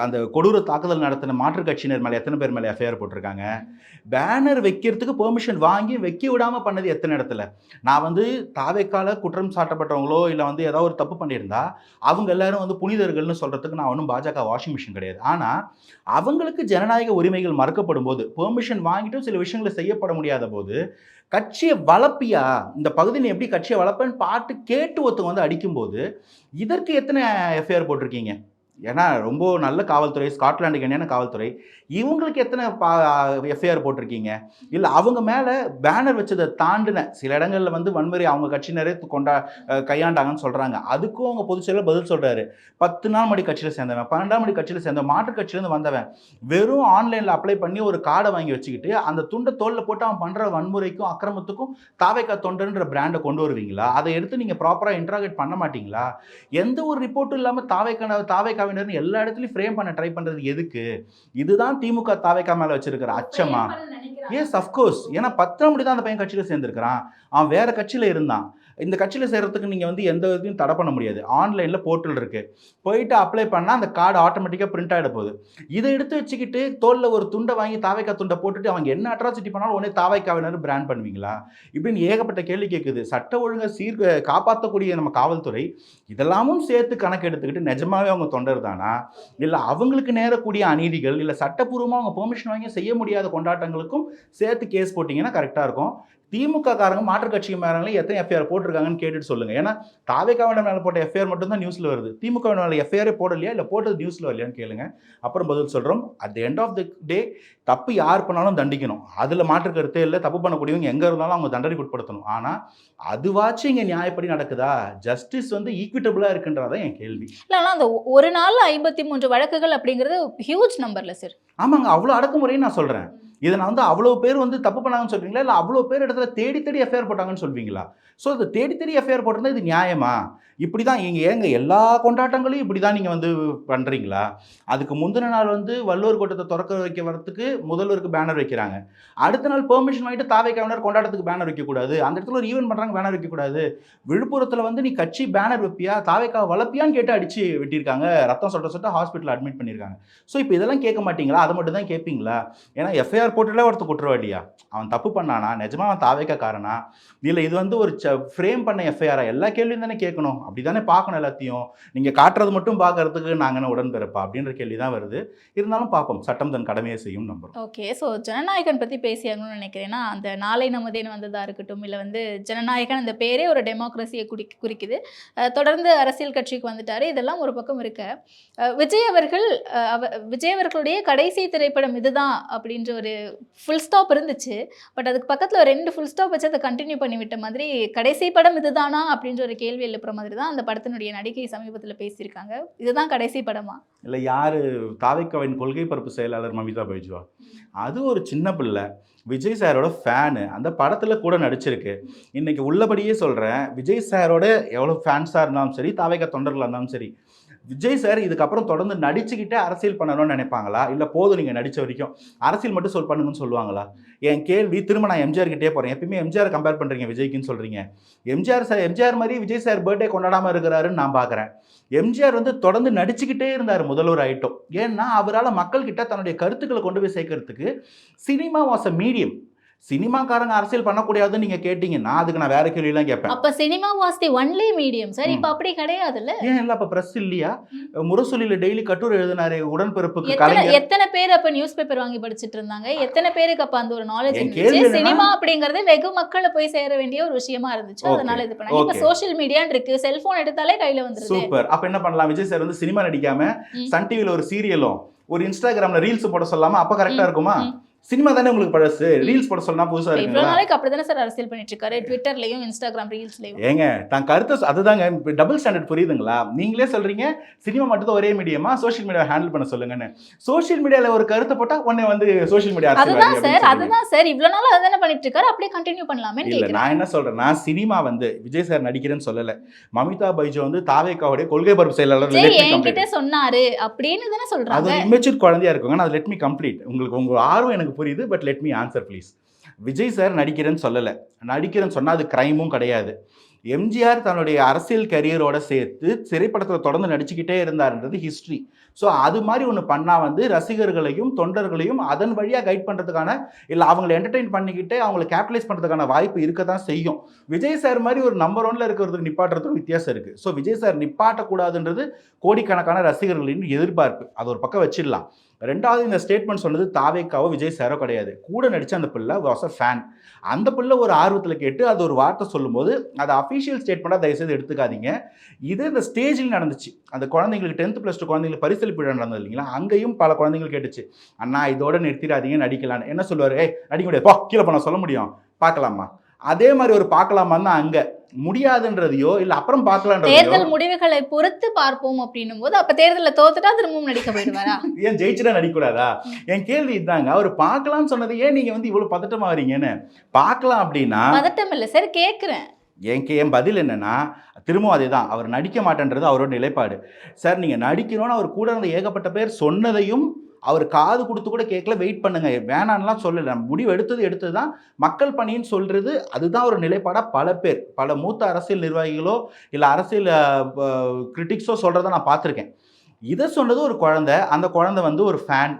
அந்த கொடூர தாக்குதல் நடத்தின மாற்றுக் கட்சியினர் மேலே எத்தனை பேர் மேலே எஃப்ஐஆர் போட்டிருக்காங்க. பேனர் வைக்கிறதுக்கு பெர்மிஷன் வாங்கி வைக்க விடாமல் பண்ணது எத்தனை இடத்துல. நான் வந்து தாவேக்கால குற்றம் சாட்டப்பட்டவங்களோ இல்லை வந்து ஏதாவது ஒரு தப்பு பண்ணியிருந்தா அவங்க எல்லாரும் வந்து புனிதர்கள்னு சொல்கிறதுக்கு நான் ஒன்றும் பாஜக வாஷிங் மிஷின் கிடையாது. ஆனால் அவங்களுக்கு ஜனநாயக உரிமைகள் மறுக்கப்படும் போது, பெர்மிஷன் வாங்கிட்டும் சில விஷயங்களை செய்யப்பட முடியாத போது, கட்சியை வளர்ப்பியா, இந்த பகுதியில் எப்படி கட்சியை வளர்ப்பேன்னு பாட்டு கேட்டு ஒருத்தவங்க வந்து அடிக்கும்போது இதற்கு எத்தனை எஃப்ஐஆர் போட்டிருக்கீங்க? ஏன்னா ரொம்ப நல்ல காவல்துறை, ஸ்காட்லாண்டுக்கு என்னென்ன காவல்துறை, இவங்களுக்கு எத்தனை எஃப்ஐஆர் போட்டிருக்கீங்க? இல்லை அவங்க மேலே பேனர் வச்சதை தாண்டின சில இடங்களில் வந்து வன்முறை அவங்க கட்சியினரே கையாண்டாங்கன்னு சொல்கிறாங்க. அதுக்கும் அவங்க பொதுச்செயலாளர் பதில் சொல்கிறாரு. 10 நாள் மணி கட்சியில் சேர்ந்தவன், 12ஆம் மணி கட்சியில் சேர்ந்தவன், மாற்றுக் கட்சியிலேருந்து வந்தவன் வெறும் ஆன்லைனில் அப்ளை பண்ணி ஒரு கார்டை வாங்கி வச்சுக்கிட்டு அந்த துண்டை தோளில் போட்டு அவன் பண்ணுற வன்முறைக்கும் அக்கிரமத்துக்கும் தாவேகா தொண்டன்ற பிராண்டை கொண்டு வருவீங்களா? அதை எடுத்து நீங்கள் ப்ராப்பராக இன்ட்ராகேட் பண்ண மாட்டீங்களா? எந்த ஒரு ரிப்போர்ட்டும் இல்லாமல் தாவேகாவினர்னு எல்லா இடத்துலையும் ஃப்ரேம் பண்ண ட்ரை பண்ணுறது எதுக்கு? இதுதான் திமுக தாவேகா மேலே வச்சிருக்கிற அச்சமா? S, of course. ஏன்னா 10ஆம் மணி தான் அந்த பையன் கட்சியில் சேர்ந்துருக்கிறான். அவன் வேற கட்சியில் இருந்தான். இந்த கட்சியில் சேர்கிறதுக்கு நீங்கள் வந்து எந்த விதத்தையும் தடை பண்ண முடியாது. ஆன்லைனில் போர்ட்டல் இருக்குது, போயிட்டு அப்ளை பண்ணால் அந்த கார்டு ஆட்டோமேட்டிக்காக பிரிண்ட் ஆகிட போகுது. இதை எடுத்து வச்சுக்கிட்டு தோளில் ஒரு துண்டை வாங்கி தாவேக்கா துண்டை போட்டுட்டு அவங்க என்ன அட்ராசிட்டி பண்ணாலும் உடனே தாவேக்காவினர் பிராண்ட் பண்ணுவீங்களா? இப்படின்னு ஏகப்பட்ட கேள்வி கேட்குது. சட்ட ஒழுங்கை காப்பாற்றக்கூடிய நம்ம காவல்துறை இதெல்லாமும் சேர்த்து கணக்கு எடுத்துக்கிட்டு நிஜமாவே அவங்க தொண்டர் தானா, இல்லை அவங்களுக்கு நேரக்கூடிய அநீதிகள், இல்லை சட்டப்பூர்வமாக அவங்க பெர்மிஷன் வாங்கி செய்ய முடியாத கொண்டாட்டங்களுக்கும் சேர்த்து கேஸ் போட்டிங்கன்னா கரெக்டாக இருக்கும். திமுக காரங்க மாற்றுக் கட்சி மேலே எத்தனை எஃப்ஐஆர் போட்டிருக்காங்கன்னு கேட்டுட்டு சொல்லுங்க. ஏன்னா தாவேகாவினர் மேலே போட்ட எஃப்ஐஆர் மட்டும் தான் நியூஸில் வருது. திமுக மேலே எஃப்ஐஆர் போடலையா, இல்லை போட்டது நியூஸில் வரலையான்னு கேளுங்க, அப்புறம் பதில் சொல்கிறோம். At the end of the day தப்பு யார் பண்ணாலும் தண்டிக்கணும், அதில் மாற்று கருத்தே இல்லை. தப்பு பண்ணக்கூடியவங்க எங்கே இருந்தாலும் அவங்க தண்டனைக்கு உட்படுத்தணும். ஆனால் அதுவாச்சும் இங்கே நியாயப்படி நடக்குதா? ஜஸ்டிஸ் வந்து ஈக்விட்டபிளாக இருக்குன்றதான் என் கேள்வி. இல்லை, ஆனால் அந்த ஒரு நாள் 53 வழக்குகள் அப்படிங்கிறது ஹியூஜ் நம்பர்ல சார். ஆமாங்க, அவ்வளோ அடக்குமுறைன்னு நான் சொல்கிறேன். இதை நான் வந்து அவ்வளோ பேர் வந்து தப்பு பண்ணாங்கன்னு சொல்வீங்களா, இல்லை அவ்வளோ பேர் இடத்துல தேடி எஃப்ஐஆர் போட்டாங்கன்னு சொல்வீங்களா? ஸோ இது தேடி எஃப்ஐஆர் போட்டிருந்தா இது நியாயமா? இப்படி தான் ஏங்க எல்லா கொண்டாட்டங்களையும் இப்படி தான் நீங்கள் வந்து பண்ணுறீங்களா? அதுக்கு முந்தின நாள் வந்து வள்ளுவர் கோட்டத்தை திறக்க வைக்க வரத்துக்கு முதல்வருக்கு பேனர் வைக்கிறாங்க. அடுத்த நாள் பெர்மிஷன் வாங்கிட்டு தாவேகாவினர் கொண்டாட்டத்துக்கு பேனர் வைக்கக்கூடாது, அந்த இடத்துல ஒரு ஈவென்ட் பண்ணுறாங்க பேனர் வைக்கக்கூடாது. விழுப்புரத்தில் வந்து நீ கட்சி பேனர் வைப்பியா, தாவேகாவை வளர்ப்பியான்னு கேட்டு அடித்து வெட்டியிருக்காங்க, ரத்தம் சொட்ட ஹாஸ்பிட்டல் அட்மிட் பண்ணியிருக்காங்க. ஸோ இப்போ இதெல்லாம் கேட்க மாட்டீங்களா? அதை மட்டும் தான் கேட்பீங்களா? ஏன்னா எஃப்ஐஆர் போட்டுல ஒருத்தர் குற்றவாளியா, அவன் தப்பு பண்ணானா, நிஜமாக அவன் தாவேகா காரனா, இல்லை இது வந்து ஒரு ஃப்ரேம் பண்ண எஃப்ஐஆரா? எல்லா கேள்வியும் தானே கேட்கணும். அப்படி தானே பார்க்கணும் எல்லாத்தையும். நீங்கள் காட்டுறது மட்டும் பார்க்கறதுக்கு நாங்கள் என்ன உடன்பிறப்பா அப்படின்ற கேள்வி தான் வருது. இருந்தாலும் பார்ப்போம், சட்டம் தன் கடமையை செய்யும் நம்புறோம். ஓகே, ஸோ ஜனநாயகன் பற்றி பேசியாகணும்னு நினைக்கிறேன்னா, அந்த நாளை நமதேன்னு வந்ததாக இருக்கட்டும், இல்லை வந்து ஜனநாயகன் அந்த பேரே ஒரு டெமோக்ரஸியை குறிக்குது. தொடர்ந்து அரசியல் கட்சிக்கு வந்துட்டாரு. இதெல்லாம் ஒரு பக்கம் இருக்க, விஜய் அவர்களுடைய கடைசி திரைப்படம் இதுதான் அப்படின்ற ஒரு ஃபுல் ஸ்டாப் இருந்துச்சு. பட் அதுக்கு பக்கத்தில் 2 ஃபுல் ஸ்டாப் வச்சு அதை கண்டினியூ பண்ணிவிட்ட மாதிரி, கடைசி படம் இதுதானா அப்படின்ற ஒரு கேள்வி எழுப்புற மாதிரி தான் அந்த படத்தினுடைய நடிகை சமீபத்தில் பேசியிருக்காங்க. இதுதான் கடைசி படமா? இல்லை, யார் தாவேகாவின் கொள்கை பரப்பு செயலாளர் மமிதா பைஜுவா, அது ஒரு சின்ன பிள்ளை விஜய் சாரோட ஃபேனு, அந்த படத்தில் கூட நடிச்சிருக்கு. இன்றைக்கி உள்ளபடியே சொல்கிறேன், விஜய் சாரோட எவ்வளோ ஃபேன்ஸாக இருந்தாலும் சரி, தாவேகா தொண்டர்களாக இருந்தாலும் சரி, விஜய் சார் இதுக்கப்புறம் தொடர்ந்து நடிச்சுக்கிட்டே அரசியல் பண்ணணும்னு நினைப்பாங்களா, இல்லை போதும் நீங்கள் நடித்த வரைக்கும் அரசியல் மட்டும் பண்ணுங்கன்னு சொல்லுவாங்களா? என் கேள்வி திரும்ப நான் எம்ஜிஆர் கிட்டே போகிறேன். எப்பயுமே எம்ஜிஆர் கம்பேர் பண்ணுறீங்க விஜய்க்குன்னு சொல்கிறீங்க. எம்ஜிஆர் மாதிரி விஜய் சார் பர்த்டே கொண்டாடாமல் இருக்கிறாருன்னு நான் பார்க்குறேன். எம்ஜிஆர் வந்து தொடர்ந்து நடிச்சுக்கிட்டே இருந்தார் முதல்வர் ஆகிட்டோம். ஏன்னா அவரால் மக்கள்கிட்ட தன்னுடைய கருத்துக்களை கொண்டு போய் சேர்க்கறதுக்கு சினிமா வாஸ் அ மீடியம். சினிமாக்காரங்க அரசியல் பண்ணக்கூடாதுன்னு நீங்க கேட்டீங்கன்னா அதுக்கு நான் வேற கேள்வியெல்லாம் கேட்பேன். அப்ப cinema was the only medium sir. இப்ப அப்படி கிடையாதுல்ல. ஏன் இல்ல, அப்ப பிரஸ் இல்லையா? முரசொலியில டெய்லி கட்டுரை எழுதினாரு உடன்பிறப்புக்கு கலைஞர். எத்தனை பேர் அப்ப நியூஸ் பேப்பர் வாங்கி படிச்சிட்டு இருந்தாங்க? எத்தனை பேருக்கு அப்ப அந்த ஒரு நாலேஜ் இருந்துச்சு? சினிமா அப்படிங்கறது வெகு மக்களை போய் சேர வேண்டிய ஒரு விஷயமா இருந்துச்சு. அதனால இது பண்ணாங்க. இப்ப சோஷியல் மீடியான்னு இருக்கு, செல்போன் எடுத்தாலே கையில வந்துருது. சூப்பர். அப்ப என்ன பண்ணலாம்? விஜய் சார் வந்து சினிமா நடிக்காம சன் டிவில ஒரு சீரியலும் ஒரு இன்ஸ்டாகிராம்ல ரீல்ஸ் போட சொல்லாம அப்ப கரெக்டா இருக்குமா? சினிமா தானே உங்களுக்கு பழசு, ரீல்ஸ் போட சொன்னா புதுசா இவ்வளவு இருக்குங்களா? நாளைக்கு அப்படிதானே சார் அரசியல் பண்ணிட்டு இருக்காரு, ட்விட்டர்லயும் இன்ஸ்டாகிராம் ரீல்ஸ்லயும். ஏங்க தான் கருத்தை அதுதாங்க டபுள் ஸ்டாண்டர்ட் புரியுதுங்களா? நீங்களே சொல்றீங்க சினிமா மட்டும் தான் ஒரே மீடியமா, சோஷியல் மீடியா ஹேண்டில் பண்ண சொல்லுங்கன்னு. சோஷியல் மீடியால ஒரு கருத்தை போட்டா உடனே வந்து சோஷியல் மீடியா அதுதான் சார் இவ்வளவு நாள் அதுதானே பண்ணிட்டு இருக்காரு, அப்படியே கண்டினியூ பண்ணலாமே இல்ல. கேக்குறேன். நான் என்ன சொல்றேன்னா, சினிமா வந்து விஜய் சார் நடிக்கிறேன்னு சொல்லல. மமிதா பைஜு வந்து தாவேகாவுடைய கொள்கை பரப்பு செயலாளர். சரி என்கிட்ட சொன்னாரு அப்படின்னு தானே அது சொல்றாங்க. ஒரு இம்மெச்சூர் குழந்தையா இருக்குங்க. நான் லெட் மீ கம்ப்ளீட். உங்களுக்கு உங்க ஆர்வம் எனக்கு புரியுது, but let me answer please. Vijay sir நடிக்கிறேன்னு சொல்லலை. நடிக்கிறேன்னு சொன்னால் அது கிரைமும் கிடையாது. எம்ஜிஆர் தன்னுடைய அரசியல் கரியரோட சேர்த்து திரைப்படத்தில் தொடர்ந்து நடிச்சுக்கிட்டே இருந்தாருன்றது ஹிஸ்ட்ரி. ஸோ அது மாதிரி ஒன்று பண்ணால் வந்து ரசிகர்களையும் தொண்டர்களையும் அதன் வழியாக கைட் பண்ணுறதுக்கான, இல்லை அவங்களை என்டர்டெயின் பண்ணிக்கிட்டே அவங்களை கேபிட்டலைஸ் பண்ணுறதுக்கான வாய்ப்பு இருக்க தான் செய்யும். விஜய் சார் மாதிரி ஒரு நம்பர் 1ல இருக்கிறதுக்கு நிப்பாட்டுறதுக்கும் வித்தியாசம் இருக்குது. ஸோ விஜய் சார் நிப்பாட்டக்கூடாதுன்றது கோடிக்கணக்கான ரசிகர்களின் எதிர்பார்ப்பு. அது ஒரு பக்கம் வச்சிடலாம். ரெண்டாவது, இந்த ஸ்டேட்மெண்ட் சொன்னது தாவேக்காவோ விஜய் சாரோ கிடையாது. கூட நடித்த அந்த பிள்ளை வாஸ் அ ஃபேன். அந்த பிள்ளை ஒரு ஆர்வத்தில் கேட்டு அது ஒரு வார்த்தை சொல்லும்போது அதை அஃபிஷியல் ஸ்டேட்மெண்ட்டாக தயவுசெய்து எடுத்துக்காதீங்க. இது இந்த ஸ்டேஜில் நடந்துச்சு. அந்த குழந்தைங்களுக்கு 10th + 2 குழந்தைங்களுக்கு பரிசளிப்பு விழா நடந்தது இல்லைங்களா? அங்கேயும் பல குழந்தைகள் கேட்டுச்சு, அண்ணா இதோட நிறுத்திடாதீங்க, நடிக்கலான்னு. என்ன சொல்லுவார்? நடிக்க முடியாது, போ கீழே போனால் சொல்ல முடியும், பார்க்கலாமா? அதே மாதிரி ஒரு பார்க்கலாமான்னு அங்கே முடியாதுன்றதையோ இல்லை அப்புறம் பார்க்கலான்றதையோ, தேர்தல் முடிவுகளை பொறுத்து பார்ப்போம் அப்படின்னும் போது அப்ப தேர்தலில் தோத்துட்டா திரும்பவும் நடிக்க போயிடுவாரா? ஏன் ஜெயிச்சுட்டா நடிக்கூடாதா? என் கேள்வி இதாங்க. அவர் பார்க்கலாம்னு சொன்னது ஏன் நீங்க வந்து இவ்வளவு பதட்டமா வரீங்கன்னு? பார்க்கலாம் அப்படின்னா பதட்டம் இல்லை சார், கேட்குறேன். என் பதில் என்னன்னா, திரும்பவும் அதே தான். அவர் நடிக்க மாட்டேன்றது அவரோட நிலைப்பாடு. சார் நீங்கள் நடிக்கணும்னு அவர் கூட இருந்த ஏகப்பட்ட பேர் சொன்னதையும் அவர் காது கொடுத்து கூட கேட்கல. வெயிட் பண்ணுங்க, வேணான்லாம் சொல்லலை. முடிவு எடுத்தது தான் மக்கள் பணின்னு சொல்கிறது. அதுதான் ஒரு நிலைப்பாடாக பல பேர், பல மூத்த அரசியல் நிர்வாகிகளோ இல்லை அரசியல் கிரிட்டிக்ஸோ சொல்கிறத நான் பார்த்துருக்கேன். இதை சொன்னது ஒரு குழந்தை. அந்த குழந்தை வந்து ஒரு ஃபேன்.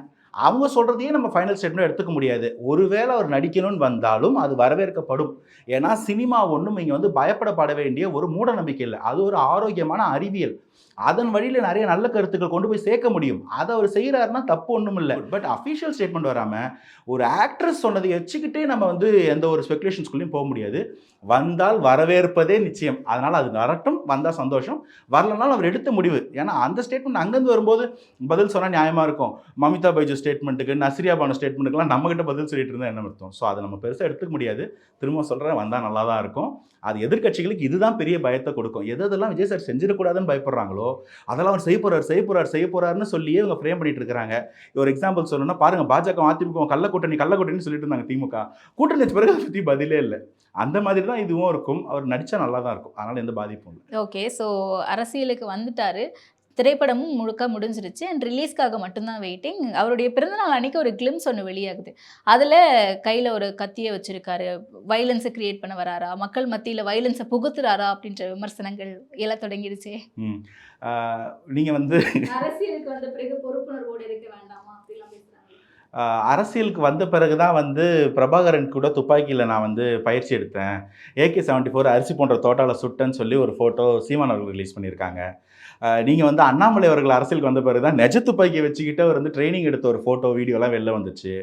அவங்க சொல்கிறதையே நம்ம ஃபைனல் ஸ்டேட்மெண்ட் எடுத்துக்க முடியாது. ஒருவேளை அவர் நடிக்கணும்னு வந்தாலும் அது வரவேற்கப்படும். ஏன்னா சினிமா ஒன்றும் இங்கே வந்து பயப்படப்பட வேண்டிய ஒரு மூட நம்பிக்கை இல்லை. அது ஒரு ஆரோக்கியமான அறிவியல். அதன் வழியில் நிறைய நல்ல கருத்துக்கள் கொண்டு போய் சேர்க்க முடியும். அதை அவர் செய்கிறாருன்னா தப்பு ஒன்றும் இல்லை. பட் அஃபிஷியல் ஸ்டேட்மெண்ட் வராமல் ஒரு ஆக்ட்ரஸ் சொன்னதை வச்சுக்கிட்டே நம்ம வந்து எந்த ஒரு ஸ்பெகுலேஷன்ஸ்குள்ளேயும் போக முடியாது. வந்தால் வரவேற்பதே நிச்சயம். அதனால் அது வரட்டும், வந்தால் சந்தோஷம், வரலனாலும் அவர் எடுத்த முடிவு. ஏன்னா அந்த ஸ்டேட்மெண்ட் அங்கேருந்து வரும்போது பதில் சொன்னால் நியாயமாக இருக்கும். மமிதா பைஜு ஸ்டேட்மெண்ட்டுக்கு, நஸ்ரியா பானு ஸ்டேட்மெண்ட்டுக்கெல்லாம் நம்மகிட்ட பதில் சொல்லிட்டு இருந்தால் என்ன அர்த்தம்? ஸோ அதை நம்ம பெருசாக எடுத்துக்க முடியாது. திரும்ப சொல்கிறேன், வந்தால் நல்லா தான் இருக்கும். அது எதிர்க்கட்சிகளுக்கு இதுதான் பெரிய பயத்தை கொடுக்கும். எதெல்லாம் விஜய் சார் செஞ்சிடக்கூடாதுன்னு பயப்படுறாங்களோ அதெல்லாம் அவர் செய்ய போறாருன்னு சொல்லியே இவங்க ஃப்ரேம் பண்ணிட்டு இருக்காங்க. ஒரு எக்ஸாம்பிள் சொல்லணும்னா பாருங்க, பாஜக அதிமுக கள்ளக்கூட்டணின்னு சொல்லிட்டு இருந்தாங்க. திமுக கூட்டணி வச்ச பிறகு அதை பற்றி பதிலே இல்லை. அந்த மாதிரி தான் இதுவும் இருக்கும். அவர் நடிச்சா நல்லா தான் இருக்கும். அதனால எந்த பாதிப்பும் இல்லை. ஓகே, ஸோ அரசியலுக்கு வந்துட்டாரு. திரைப்படமும் முழுக்க முடிஞ்சிருச்சு அண்ட் ரிலீஸ்க்காக மட்டும்தான் வெயிட்டிங். அவருடைய பிறந்தநாள் அன்னைக்கு ஒரு கிளிம்ஸ் ஒன்று வெளியாகுது. அதில் கையில் ஒரு கத்தியை வச்சுருக்காரு. வைலன்ஸை கிரியேட் பண்ண வராரா, மக்கள் மத்தியில் வைலன்ஸை புகுத்துறாரா அப்படின்ற விமர்சனங்கள் எல்லாம் தொடங்கிடுச்சு. நீங்கள் வந்து அரசியலுக்கு வந்த பிறகு பொறுப்புணர்வோடு இருக்க வேண்டாமா அப்படிலாம் பேசுகிறாங்க. அரசியலுக்கு வந்த பிறகு தான் வந்து பிரபாகரன் கூட துப்பாக்கியில் நான் வந்து பயிற்சி எடுத்தேன், AK-74 அரிசி போன்ற தோட்டாவில் சுட்டேன்னு சொல்லி ஒரு ஃபோட்டோ சீமான் அவர்கள் ரிலீஸ் பண்ணியிருக்காங்க. நீங்கள் வந்து அண்ணாமலை அவர்கள் அரசியலுக்கு வந்த பிறகு தான் நெஜ துப்பாக்கியை வச்சுக்கிட்டு அவர் வந்து ட்ரைனிங் எடுத்த ஒரு ஃபோட்டோ வீடியோலாம் வெளில வந்துச்சு.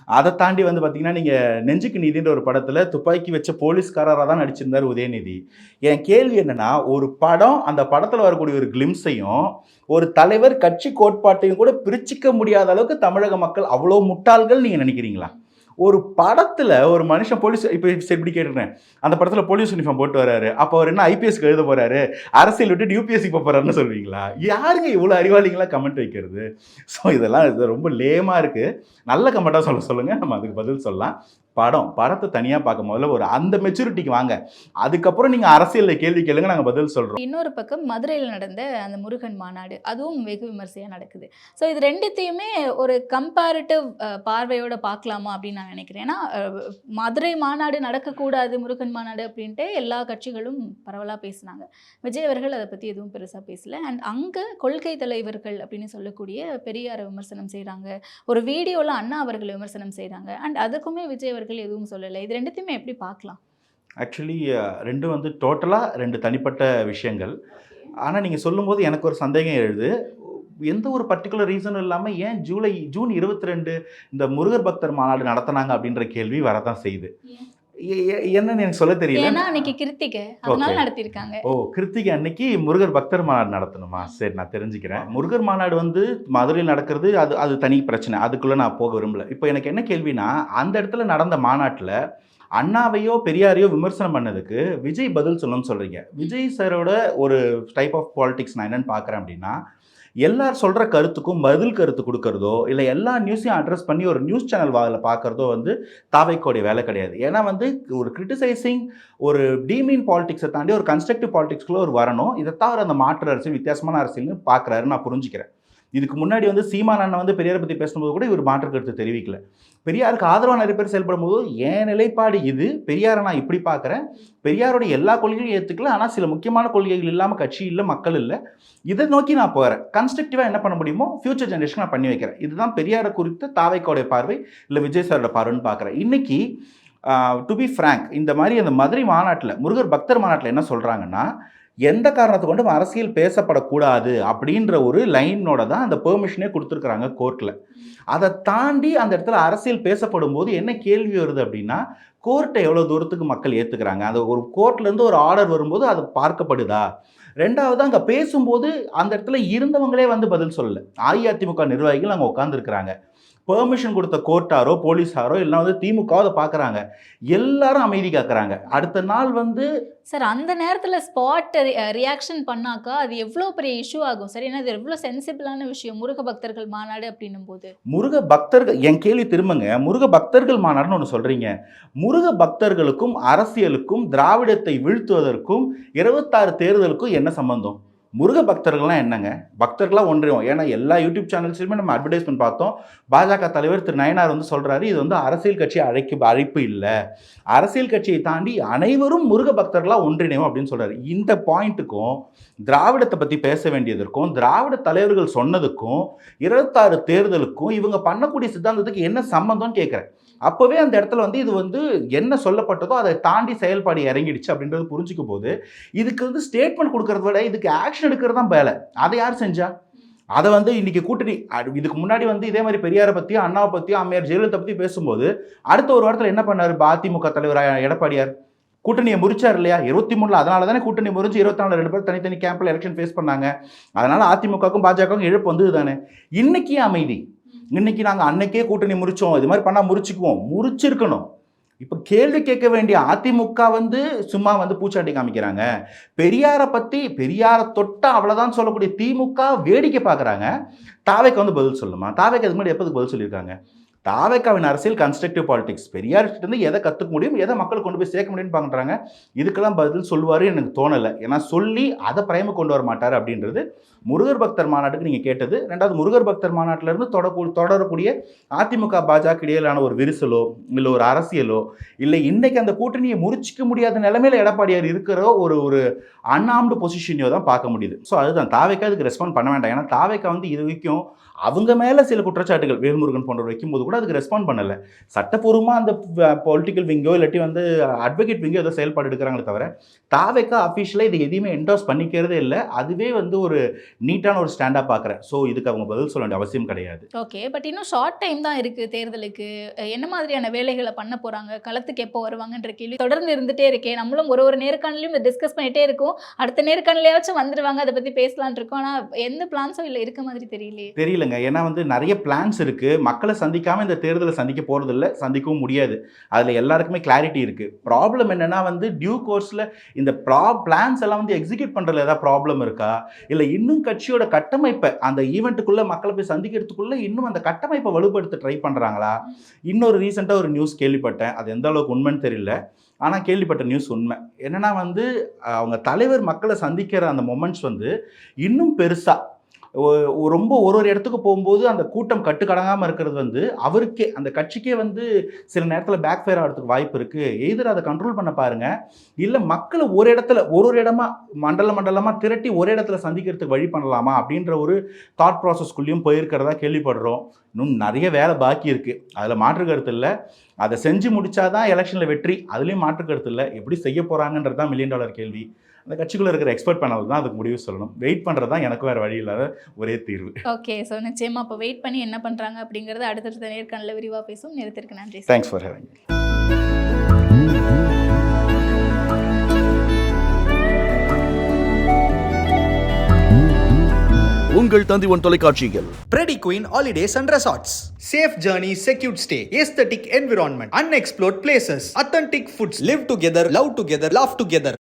அதை தாண்டி வந்து பார்த்தீங்கன்னா, நீங்கள் நெஞ்சுக்கு நீதின்ற ஒரு படத்தில் துப்பாக்கி வச்ச போலீஸ்காரராக தான் நடிச்சிருந்தார் உதயநிதி. என் கேள்வி என்னென்னா, ஒரு படம், அந்த படத்தில் வரக்கூடிய ஒரு கிளிம்ஸையும் ஒரு தலைவர் கட்சி கோட்பாட்டையும் கூட பிரிச்சிக்க முடியாத அளவுக்கு தமிழக மக்கள் அவ்வளோ முட்டாள்கள் நீங்கள் நினைக்கிறீங்களா? ஒரு படத்தில் ஒரு மனுஷன் போலீஸ், இப்போ இப்படி கேட்டுறேன், அந்த படத்தில் போலீஸ் யூனிஃபார்ம் போட்டு வராரு, அப்போ அவர் என்ன IPSக்கு எழுத போகிறாரு, அரசியல் விட்டு UPSC போகிறாருன்னு சொல்வீங்களா? யாருங்க இவ்வளோ அறிவாளிங்களா கமெண்ட் வைக்கிறது? ஸோ இதெல்லாம் இது ரொம்ப லேமாக இருக்குது. நல்ல கமெண்ட்டாக சொல்லுங்கள், நம்ம அதுக்கு பதில் சொல்லலாம். படத்தை தனியாக பார்க்கும் முதல்ல ஒரு அந்த மெச்சூரிட்டிக்கு வாங்க, அதுக்கப்புறம் நீங்கள் அரசியலில் கேள்வி கேளுங்க, நாங்கள் பதில் சொல்கிறோம். இன்னொரு பக்கம் மதுரையில் நடந்த அந்த முருகன் மாநாடு, அதுவும் வெகு விமர்சையாக நடக்குது. ஸோ இது ரெண்டுத்தையுமே ஒரு கம்பேரிட்டிவ் பார்வையோட பார்க்கலாமா அப்படின்னு நான் நினைக்கிறேன். ஏன்னா மதுரை மாநாடு நடக்கக்கூடாது, முருகன் மாநாடு அப்படின்ட்டு எல்லா கட்சிகளும் பரவலாக பேசினாங்க. விஜய் அவர்கள் அதை பற்றி எதுவும் பெருசாக பேசலை. அண்ட் அங்கே கொள்கை தலைவர்கள் அப்படின்னு சொல்லக்கூடிய பெரியாரை விமர்சனம் செய்கிறாங்க, ஒரு வீடியோவில் அண்ணா அவர்கள் விமர்சனம் செய்கிறாங்க. அண்ட் அதுக்குமே விஜய் எதுவும் சொல்லலை. இது ரெண்டுத்தையுமே எப்படி பார்க்கலாம்? ஆக்சுவலி ரெண்டும் வந்து டோட்டலாக ரெண்டு தனிப்பட்ட விஷயங்கள். ஆனால் நீங்கள் சொல்லும்போது எனக்கு ஒரு சந்தேகம் எழுது. எந்த ஒரு பர்டிகுலர் ரீசனும் இல்லாமல் ஏன் ஜூன் 22 இந்த முருகர் பக்தர் மாநாடு நடத்தினாங்க அப்படின்ற கேள்வி வரதான் செய்யுது. என்னன்னு எனக்கு சொல்ல தெரியல. ஏன்னா அன்னைக்கு கிருத்திகை, அதனால நடத்தியிருக்காங்க. ஓ, கிருத்திகை அன்னைக்கு முருகர் பக்தர் மாநாடு நடத்தணுமா? சரி, நான் தெரிஞ்சுக்கிறேன். முருகர் மாநாடு வந்து மதுரையில் நடக்கிறது, அது தனி பிரச்சனை. அதுக்குள்ளே நான் போக விரும்பல. இப்போ எனக்கு என்ன கேள்வினா, அந்த இடத்துல நடந்த மாநாட்டில் அண்ணாவையோ பெரியாரையோ விமர்சனம் பண்ணதுக்கு விஜய் பதில் சொல்லணும்னு சொல்கிறீங்க. விஜய் சாரோட ஒரு டைப் ஆஃப் பாலிடிக்ஸ் நான் என்னென்னு பார்க்குறேன் அப்படின்னா, எல்லார் சொல்கிற கருத்துக்கும் பதில் கருத்து கொடுக்கறதோ, இல்லை எல்லா நியூஸையும் அட்ரஸ் பண்ணி ஒரு நியூஸ் சேனல் வாதில் பார்க்குறதோ வந்து தாவைக்கோடைய வேலை கிடையாது. ஏன்னா வந்து ஒரு கிரிட்டிசைசிங், ஒரு டீமீன் பாலிடிக்ஸை தாண்டி ஒரு கன்ஸ்ட்ரக்டிவ் பாலிடிக்ஸ்குள்ளே ஒரு வரணும். இதை தவிர அந்த மாற்று அரசியல் வித்தியாசமான அரசியல்னு பார்க்குறாரு, நான் புரிஞ்சுக்கிறேன். இதுக்கு முன்னாடி வந்து சீமான் அண்ணன் வந்து பெரியாரை பற்றி பேசும்போது கூட இவர் மாற்று கருத்து தெரிவிக்கல. பெரியாருக்கு ஆதரவாக நிறைய பேர் செயல்படும் போது என் நிலைப்பாடு இது, பெரியாரை நான் இப்படி பார்க்குறேன், பெரியாரோட எல்லா கொள்கைகளையும் ஏற்றுக்கல, ஆனால் சில முக்கியமான கொள்கைகள் இல்லாமல் கட்சி இல்லை, மக்கள் இல்லை, இதை நோக்கி நான் போகிறேன். கன்ஸ்ட்ரக்டிவாக என்ன பண்ண முடியுமோ ஃபியூச்சர் ஜென்ரேஷன் நான் பண்ணி வைக்கிறேன். இதுதான் பெரியாரை குறித்து தாவைக்கோடைய பார்வை, இல்லை விஜய் சாரோட பார்வைன்னு பார்க்குறேன். இன்னைக்கு டு பி ஃப்ராங்க், இந்த மாதிரி அந்த மதுரை மாநாட்டில், முருகர் பக்தர் மாநாட்டில் என்ன சொல்கிறாங்கன்னா, எந்த காரணத்தை கொண்டும் அரசியல் பேசப்படக்கூடாது அப்படின்ற ஒரு லைனோட தான் அந்த பெர்மிஷனே கொடுத்துருக்குறாங்க கோர்ட்டில். அதை தாண்டி அந்த இடத்துல அரசியல் பேசப்படும் போது என்ன கேள்வி வருது அப்படின்னா, கோர்ட்டை எவ்வளோ தூரத்துக்கு மக்கள் ஏற்றுக்கிறாங்க? அந்த ஒரு கோர்ட்லேருந்து ஒரு ஆர்டர் வரும்போது அது பார்க்கப்படுதா? ரெண்டாவது, அங்கே பேசும்போது அந்த இடத்துல இருந்தவங்களே வந்து பதில் சொல்லலை. அஇஅதிமுக நிர்வாகிகள் அங்கே உட்காந்துருக்குறாங்க. பெர்மிஷன் கொடுத்த கோர்ட்டாரோ போலீஸாரோ இல்லை வந்து திமுக அதை பார்க்குறாங்க. எல்லாரும் அமைதி காக்குறாங்க. அடுத்த நாள் வந்து சார் அந்த நேரத்தில் ஸ்பாட் ரியாக்ஷன் பண்ணாக்கா அது எவ்வளோ பெரிய இஷ்யூ ஆகும் சார்? ஏன்னா இது எவ்வளோ சென்சிபிளான விஷயம், முருக பக்தர்கள் மாநாடு அப்படின்னும் போது. முருக பக்தர்கள், என் கேள்வி திரும்புங்க, முருக பக்தர்கள் மாநாடுன்னு ஒன்று சொல்கிறீங்க. முருக பக்தர்களுக்கும் அரசியலுக்கும் திராவிடத்தை வீழ்த்துவதற்கும் 26 தேர்தலுக்கும் என்ன சம்பந்தம்? முருக பக்தர்கள்லாம் என்னங்க? பக்தர்களாக ஒன்றியும். ஏன்னா எல்லா யூடியூப் சேனல்ஸ்லையுமே நம்ம அட்வர்டைஸ்மெண்ட் பார்த்தோம். பாஜக தலைவர் திரு நயனார் வந்து சொல்கிறாரு, இது வந்து அரசியல் கட்சி அழைப்பு இல்லை, அரசியல் கட்சியை தாண்டி அனைவரும் முருக பக்தர்களாக ஒன்றிணையும் அப்படின்னு சொல்கிறாரு. இந்த பாயிண்ட்டுக்கும் திராவிடத்தை பற்றி பேச வேண்டியதற்கும் திராவிட தலைவர்கள் சொன்னதுக்கும் 26 தேர்தலுக்கும் இவங்க பண்ணக்கூடிய சித்தாந்தத்துக்கு என்ன சம்பந்தம்னு கேட்குறேன். அப்போவே அந்த இடத்துல வந்து இது வந்து என்ன சொல்லப்பட்டதோ அதை தாண்டி செயல்பாடு இறங்கிடுச்சு அப்படின்றது புரிஞ்சுக்கும் போது, இதுக்கு வந்து ஸ்டேட்மெண்ட் கொடுக்கறத விட இதுக்கு ஆக்ஷன் எடுக்கிறது தான் வேலை. அதை யார் செஞ்சா? அதை வந்து இன்னைக்கு கூட்டணி, இதுக்கு முன்னாடி வந்து இதே மாதிரி பெரியாரை பற்றியும் அண்ணாவை பற்றியும் அம்மையார் ஜெயலலிதா பற்றி பேசும்போது அடுத்த ஒரு வாரத்தில் என்ன பண்ணார் அதிமுக தலைவர் எடப்பாடியார்? கூட்டணியை முறிச்சார் இல்லையா? 23 அதனால தானே கூட்டணி முறிஞ்சு 24 2 பேர் தனித்தனி கேம்பில் எலெக்ஷன் ஃபேஸ் பண்ணாங்க. அதனால அதிமுகவுக்கும் பாஜகவுக்கும் இழப்பு வந்தது தானே. இன்னைக்கு அமைதி. இன்னைக்கு நாங்கள் அன்னைக்கே கூட்டணி முறிச்சோம், இது மாதிரி பண்ணால் முறிச்சிருக்கணும். இப்போ கேள்வி கேட்க வேண்டிய அதிமுக வந்து சும்மா வந்து பூச்சாட்டி காமிக்கிறாங்க. பெரியாரை தொட்டா அவ்வளோதான் சொல்லக்கூடிய திமுக வேடிக்கை பார்க்குறாங்க. தாவைக்கு வந்து பதில் சொல்லுமா? தாவைக்கு அதுக்கு முன்னாடி எப்போதுக்கு பதில் சொல்லியிருக்காங்க? தாவைக்காவின் அரசியல் கன்ஸ்ட்ரக்டிவ் பாலிடிக்ஸ். பெரியார்கிட்ட எதை கற்றுக்க முடியும், எதை மக்களுக்கு கொண்டு போய் சேர்க்க முடியும்னு பார்க்குறாங்க. இதுக்கெல்லாம் பதில் சொல்லுவார் எனக்கு தோணலை. ஏன்னா சொல்லி அதை பிரேம கொண்டு வர மாட்டார் அப்படின்றது முருகர் பக்தர் மாநாட்டுக்கு நீங்கள் கேட்டது. ரெண்டாவது, முருகர் பக்தர் மாநாட்டிலிருந்து தொடரக்கூடிய அதிமுக பாஜக இடையிலான ஒரு விரிசலோ இல்லை ஒரு அரசியலோ இல்லை இன்னைக்கு அந்த கூட்டணியை முறிச்சிக்க முடியாத நிலைமையில் எடப்பாடியார் இருக்கிற ஒரு அன்ஆர்ம்டு பொசிஷனையோ தான் பார்க்க முடியுது. ஸோ அதுதான் தாவைக்கா இதுக்கு ரெஸ்பாண்ட் பண்ண வேண்டாம். ஏன்னா தாவைக்கா வந்து இது வரைக்கும் அவங்க மேலே சில குற்றச்சாட்டுகள் வேல்முருகன் போன்ற வைக்கும்போது கூட அதுக்கு ரெஸ்பாண்ட் பண்ணலை. சட்டப்பூர்வமாக அந்த பொலிட்டிக்கல் விங்கோ இல்லாட்டி வந்து அட்வொகேட் விங்கோ ஏதோ செயல்பாடு எடுக்கிறாங்களே தவிர தாவைக்கா அஃபிஷியலாக இது எதையுமே என்டோர்ஸ் பண்ணிக்கிறதே இல்லை. அதுவே வந்து ஒரு நீட்டான ஒரு ஸ்டாண்டாக பார்க்குறேன். ஸோ இதுக்கு அவங்க பதில் சொல்ல வேண்டிய அவசியம் கிடையாது. ஓகே, பட் இன்னும் ஷார்ட் டைம் தான் இருக்குது தேர்தலுக்கு. என்ன மாதிரியான வேலைகளை பண்ண போகிறாங்க, களத்துக்கு எப்போ வருவாங்கன்ற கேள்வி தொடர்ந்து இருந்துகிட்டே இருக்கேன். நம்மளும் ஒரு நேர்காணலையும் டிஸ்கஸ் பண்ணிகிட்டே இருக்கோம். அடுத்த நேர்காணலையாச்சும் வந்துடுவாங்க, அதை பற்றி பேசலான் இருக்கோம். ஆனால் எந்த பிளான்ஸும் இல்லை இருக்க மாதிரி தெரியலங்க. ஏன்னா வந்து நிறைய பிளான்ஸ் இருக்குது. மக்களை சந்திக்காமல் இந்த தேர்தலை சந்திக்க போகிறதில்ல, சந்திக்கவும் முடியாது. அதில் எல்லாருக்குமே கிளாரிட்டி இருக்குது. ப்ராப்ளம் என்னென்னா வந்து டியூ கோர்ஸில் இந்த பிளான்ஸ் எல்லாம் வந்து எக்ஸிக்யூட் பண்ணுறதுல ஏதாவது ப்ராப்ளம் இருக்கா, இல்லை இன்னும் கட்சியோட கட்டமைப்பை அந்த ஈவெண்ட்டுக்குள்ளே மக்களை போய் சந்திக்கிறதுக்குள்ளே இன்னும் அந்த கட்டமைப்பை வலுப்படுத்த ட்ரை பண்ணுறாங்களா? இன்னொரு ரீசெண்டாக ஒரு நியூஸ் கேள்விப்பட்டேன், அது எந்த அளவுக்கு உண்மைன்னு தெரியல, ஆனால் கேள்விப்பட்ட நியூஸ் உண்மை. என்னென்னா வந்து அவங்க தலைவர் மக்களை சந்திக்கிற அந்த மொமெண்ட்ஸ் வந்து இன்னும் பெருசாக ரொம்ப ஒரு இடத்துக்கு போகும்போது அந்த கூட்டம் கட்டுக்கடங்காமல் இருக்கிறது வந்து அவருக்கே அந்த கட்சிக்கே வந்து சில நேரத்தில் பேக் ஃபயர் ஆகிறதுக்கு வாய்ப்பு இருக்குது. எதிர அதை கண்ட்ரோல் பண்ண பாருங்கள், இல்லை மக்களை ஒரு இடத்துல ஒரு இடமா மண்டலமாக திரட்டி ஒரு இடத்துல சந்திக்கிறதுக்கு வழி பண்ணலாமா அப்படின்ற ஒரு தாட் ப்ராசஸ்குள்ளேயும் போயிருக்கிறதா கேள்விப்படுறோம். இன்னும் நிறைய வேலை பாக்கி இருக்குது, அதில் மாற்று கருத்து இல்லை. அதை செஞ்சு முடிச்சாதான் எலெக்ஷனில் வெற்றி, அதுலேயும் மாற்று கருத்து இல்லை. எப்படி செய்ய போகிறாங்கன்றது தான் $1 மில்லியன் கேள்வி. அந்த கட்சிக்குள்ளே இருக்கிற எக்ஸ்பர்ட் பேனல் தான் அதுக்கு முடிவு சொல்லணும். வெயிட் பண்ணுறது தான் எனக்கு வேறு வழி இல்லாத ஒரே தீர்வு. ஓகே, ஸோ நிச்சயமாக அப்போ வெயிட் பண்ணி என்ன பண்ணுறாங்க அப்படிங்கிறது அடுத்தடுத்த நேர்காணலில் விரிவாக பேசும். நேரத்திற்கு நன்றி. Thanks for having me. உங்கள் தந்திவன் தொலைக்காட்சியில் Preddy Queen Holidays and Resorts. Safe journey, secured stay, aesthetic environment, unexplored places, authentic foods, live together, love together, laugh together.